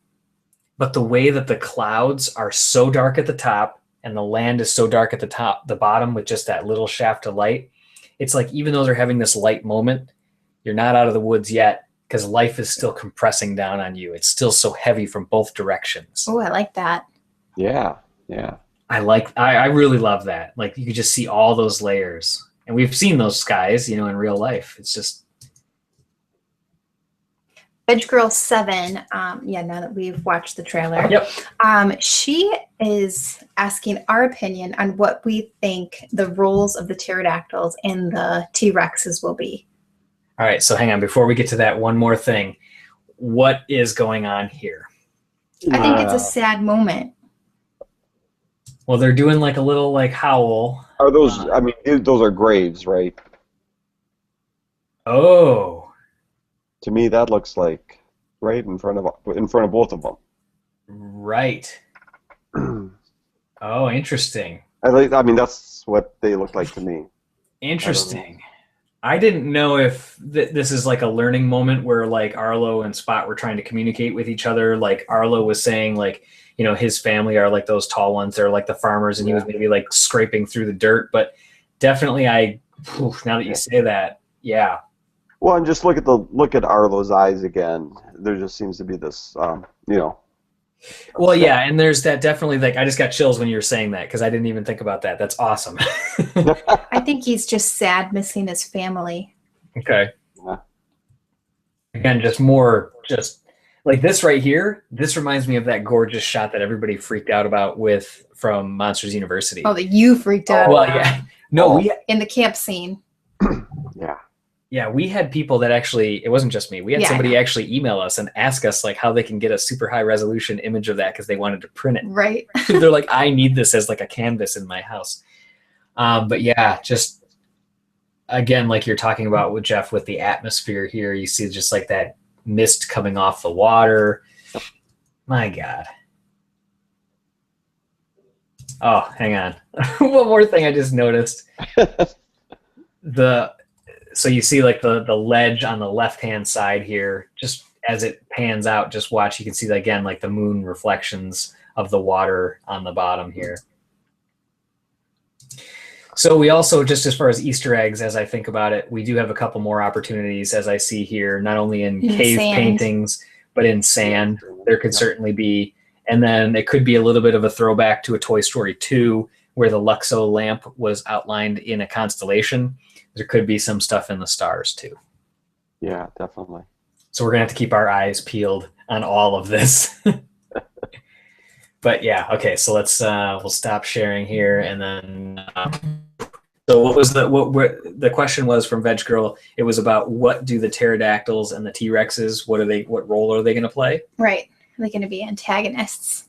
but the way that the clouds are so dark at the top and the land is so dark at the bottom with just that little shaft of light, it's like even though they're having this light moment, you're not out of the woods yet because life is still compressing down on you. It's still so heavy from both directions. Oh, I like that. Yeah, yeah. I really love that. Like you could just see all those layers. And we've seen those skies, in real life. It's just Veg Girl 7, now that we've watched the trailer, yep. She is asking our opinion on what we think the roles of the pterodactyls and the T-Rexes will be. All right, so hang on. Before we get to that, one more thing. What is going on here? I think it's a sad moment. Well, they're doing like a little like howl. Are those, those are graves, right? Oh. To me, that looks like right in front of both of them. Right. Oh, interesting. That's what they look like to me. Interesting. I didn't know if this is like a learning moment where like Arlo and Spot were trying to communicate with each other. Like Arlo was saying like, his family are like those tall ones. They're like the farmers, and he was maybe like scraping through the dirt. But definitely, now that you say that, yeah. Well, and just look at Arlo's eyes again. There just seems to be this, Well, yeah, and there's that definitely like I just got chills when you were saying that because I didn't even think about that. That's awesome. I think he's just sad missing his family. Okay. Yeah. Again, just like this right here. This reminds me of that gorgeous shot that everybody freaked out about from Monsters University. Oh, that you freaked out. Well, yeah. No, in the camp scene. Yeah. Yeah, we had people that actually, it wasn't just me. We had somebody actually email us and ask us like how they can get a super high resolution image of that because they wanted to print it. Right. They're like, I need this as like a canvas in my house. But yeah, just again, like you're talking about with Jeff with the atmosphere here, you see just like that mist coming off the water. My God. Oh, hang on. One more thing I just noticed. So you see like the ledge on the left-hand side here, just as it pans out, just watch, you can see again, like the moon reflections of the water on the bottom here. So we also, just as far as Easter eggs, as I think about it, we do have a couple more opportunities as I see here, not only in cave paintings, but in sand, there could certainly be. And then it could be a little bit of a throwback to a Toy Story 2 where the Luxo lamp was outlined in a constellation, there could be some stuff in the stars too. Yeah, definitely. So we're gonna have to keep our eyes peeled on all of this. But yeah, okay. So let's we'll stop sharing here, and then. So what was the question was from Veg Girl? It was about what do the pterodactyls and the T-Rexes? What role are they going to play? Right. Are they going to be antagonists?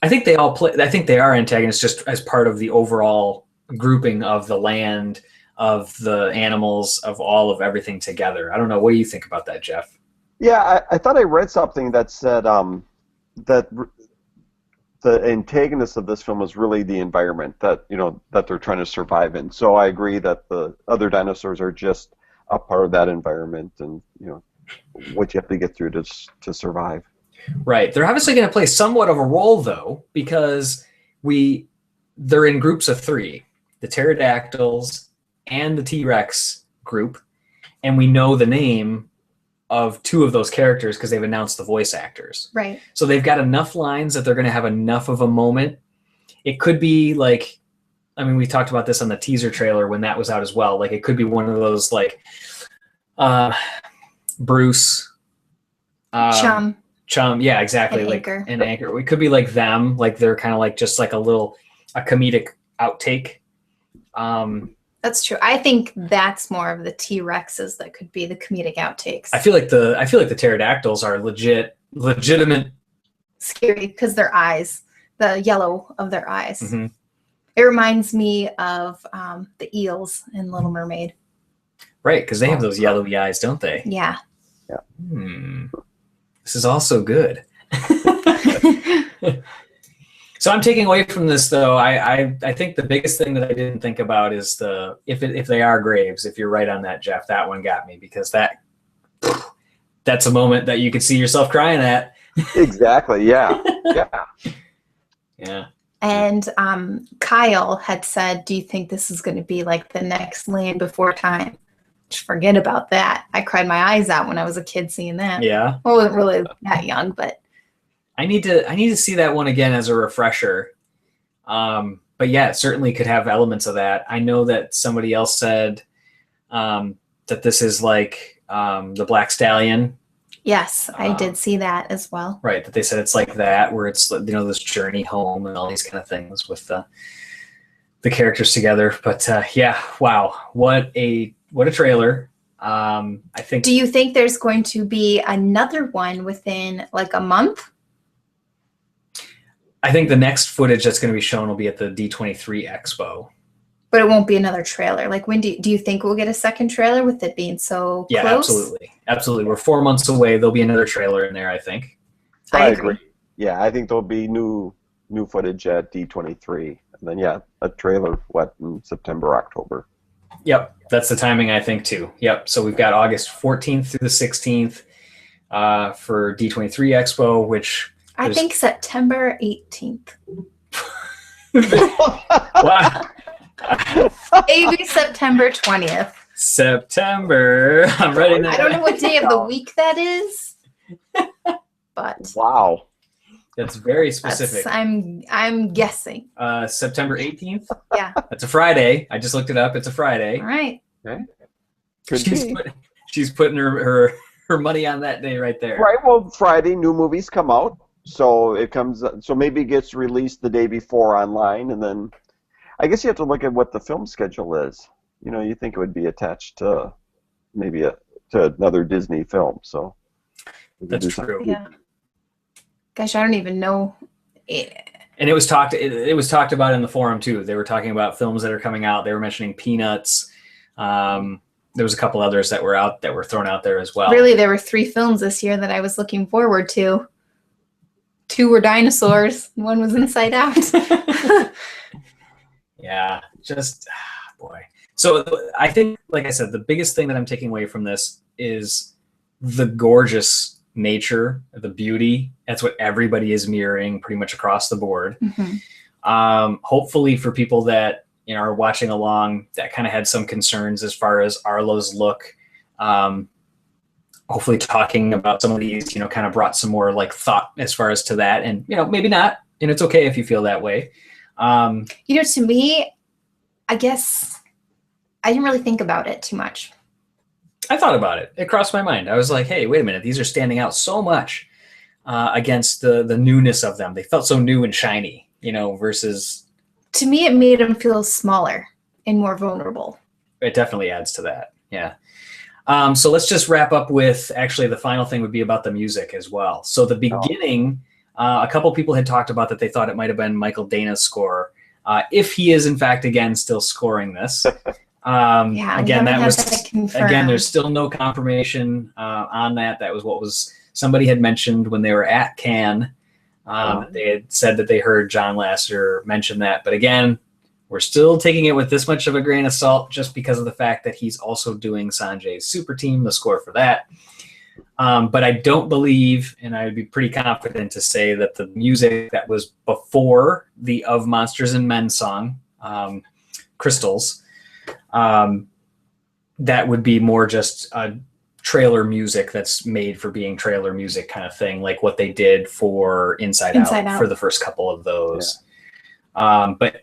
I think they all play. I think they are antagonists just as part of the overall grouping of the land, of the animals, of all of everything together. I don't know. What do you think about that, Jeff? Yeah, I thought I read something that said that the antagonist of this film was really the environment that that they're trying to survive in. So I agree that the other dinosaurs are just a part of that environment, and what you have to get through to survive. Right. They're obviously going to play somewhat of a role, though, because they're in groups of 3, the pterodactyls and the T-Rex group, and we know the name of 2 of those characters because they've announced the voice actors. Right. So they've got enough lines that they're going to have enough of a moment. It could be like, I mean, we talked about this on the teaser trailer when that was out as well. Like, it could be one of those, like, Bruce. Chum, yeah, exactly. Like an anchor. It could be like them, like they're kind of like just like a comedic outtake. That's true. I think that's more of the T-Rexes that could be the comedic outtakes. I feel like the pterodactyls are legitimate. Scary because their eyes, the yellow of their eyes. Mm-hmm. It reminds me of the eels in Little Mermaid. Right, because they have those yellowy eyes, don't they? Yeah. Yeah. This is also good. So I'm taking away from this, though. I think the biggest thing that I didn't think about is if they are graves. If you're right on that, Jeff, that one got me because that's a moment that you could see yourself crying at. Exactly. Yeah. Yeah. And Kyle had said, "Do you think this is going to be like the next Land Before Time?" Forget about that. I cried my eyes out when I was a kid seeing that. Yeah. Well, I wasn't really that young, but I need to see that one again as a refresher. But yeah, it certainly could have elements of that. I know that somebody else said that this is like the Black Stallion. Yes, I did see that as well. Right, that they said it's like that, where it's this journey home and all these kind of things with the characters together. But yeah, wow, what a trailer. I think. Do you think there's going to be another one within like a month? I think the next footage that's going to be shown will be at the D23 Expo. But it won't be another trailer. Like, when do you think we'll get a second trailer with it being so close? Yeah, absolutely. We're 4 months away. There'll be another trailer in there, I think. I agree. Yeah, I think there'll be new footage at D23, and then a trailer in September, October. Yep, that's the timing, I think, too. Yep. So we've got August 14th through the 16th for D23 Expo, which I think September 18th. Wow. Maybe September 20th. September. I'm ready now. I don't know what day of the week that is, but wow, that's very specific. I'm guessing. September 18th. Yeah, that's a Friday. I just looked it up. It's a Friday. All right. Okay. She's putting her money on that day right there. Right. Well, Friday new movies come out, so maybe it gets released the day before online, and then I guess you have to look at what the film schedule is. You think it would be attached to maybe to another Disney film. So that's true. Yeah. Gosh, I don't even know. And it was talked about in the forum too. They were talking about films that are coming out. They were mentioning Peanuts. There was a couple others that were thrown out there as well. Really, there were 3 films this year that I was looking forward to. 2 were dinosaurs. 1 was Inside Out. Yeah, just boy. So I think, like I said, the biggest thing that I'm taking away from this is the gorgeous nature, the beauty. That's what everybody is mirroring pretty much across the board. Mm-hmm. Hopefully for people that are watching along that kind of had some concerns as far as Arlo's look, hopefully talking about some of these, kind of brought some more like thought as far as to that, and maybe not. And it's okay if you feel that way. To me, I guess I didn't really think about it too much. I thought about it. It crossed my mind. I was like, hey, wait a minute. These are standing out so much against the newness of them. They felt so new and shiny, versus... To me, it made them feel smaller and more vulnerable. It definitely adds to that, yeah. So let's just wrap up with, actually, the final thing would be about the music as well. So the beginning, a couple people had talked about that they thought it might have been Michael Dana's score. If he is, in fact, again, still scoring this. Again, there's still no confirmation on that. That was what somebody had mentioned when they were at Cannes. They had said that they heard John Lasseter mention that. But again, we're still taking it with this much of a grain of salt just because of the fact that he's also doing Sanjay's Super Team, the score for that. But I don't believe, and I would be pretty confident to say that the music that was before the Of Monsters and Men song, Crystals, that would be more just a trailer music that's made for being trailer music kind of thing, like what they did for Inside Out for the first couple of those. Yeah. But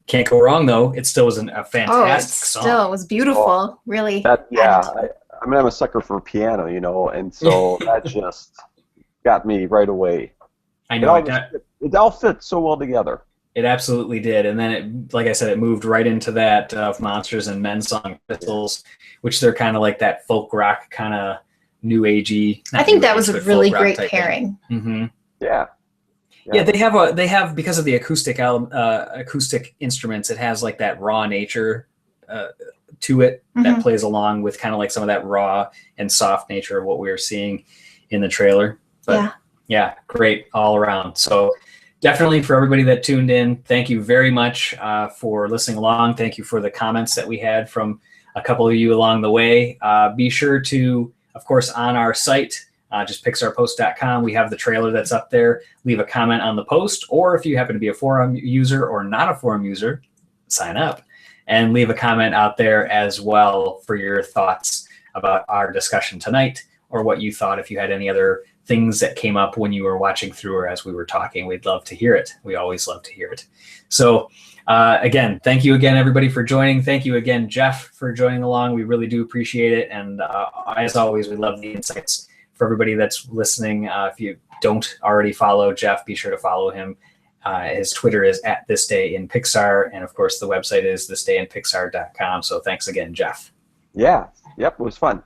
can't go wrong, though. It still was a fantastic song. Still was beautiful, really. I'm a sucker for piano, and so that just got me right away. I know. It all fits so well together. It absolutely did. And then, like I said, it moved right into that Of Monsters and Men song, Crystals, which they're kind of like that folk rock kind of new agey. I think that was a really great pairing. Mm-hmm. Yeah. Yeah, they have because of the acoustic instruments, it has like that raw nature to it that plays along with kind of like some of that raw and soft nature of what we were seeing in the trailer. But yeah, great all around. So definitely for everybody that tuned in, thank you very much for listening along. Thank you for the comments that we had from a couple of you along the way. Be sure to, of course, on our site, just pixarpost.com, we have the trailer that's up there. Leave a comment on the post, or if you happen to be a forum user or not a forum user, sign up and leave a comment out there as well for your thoughts about our discussion tonight, or what you thought if you had any other things that came up when you were watching through or as we were talking. We'd love to hear it. We always love to hear it. So again, thank you again, everybody, for joining. Thank you again, Jeff, for joining along. We really do appreciate it. And as always, we love the insights. For everybody that's listening, if you don't already follow Jeff, be sure to follow him. His Twitter is @thisdayinpixar. And of course, the website is thisdayinpixar.com. So thanks again, Jeff. Yeah. Yep. It was fun.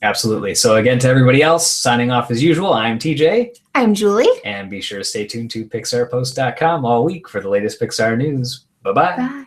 Absolutely. So again, to everybody else, signing off as usual, I'm TJ. I'm Julie. And be sure to stay tuned to pixarpost.com all week for the latest Pixar news. Bye-bye. Bye.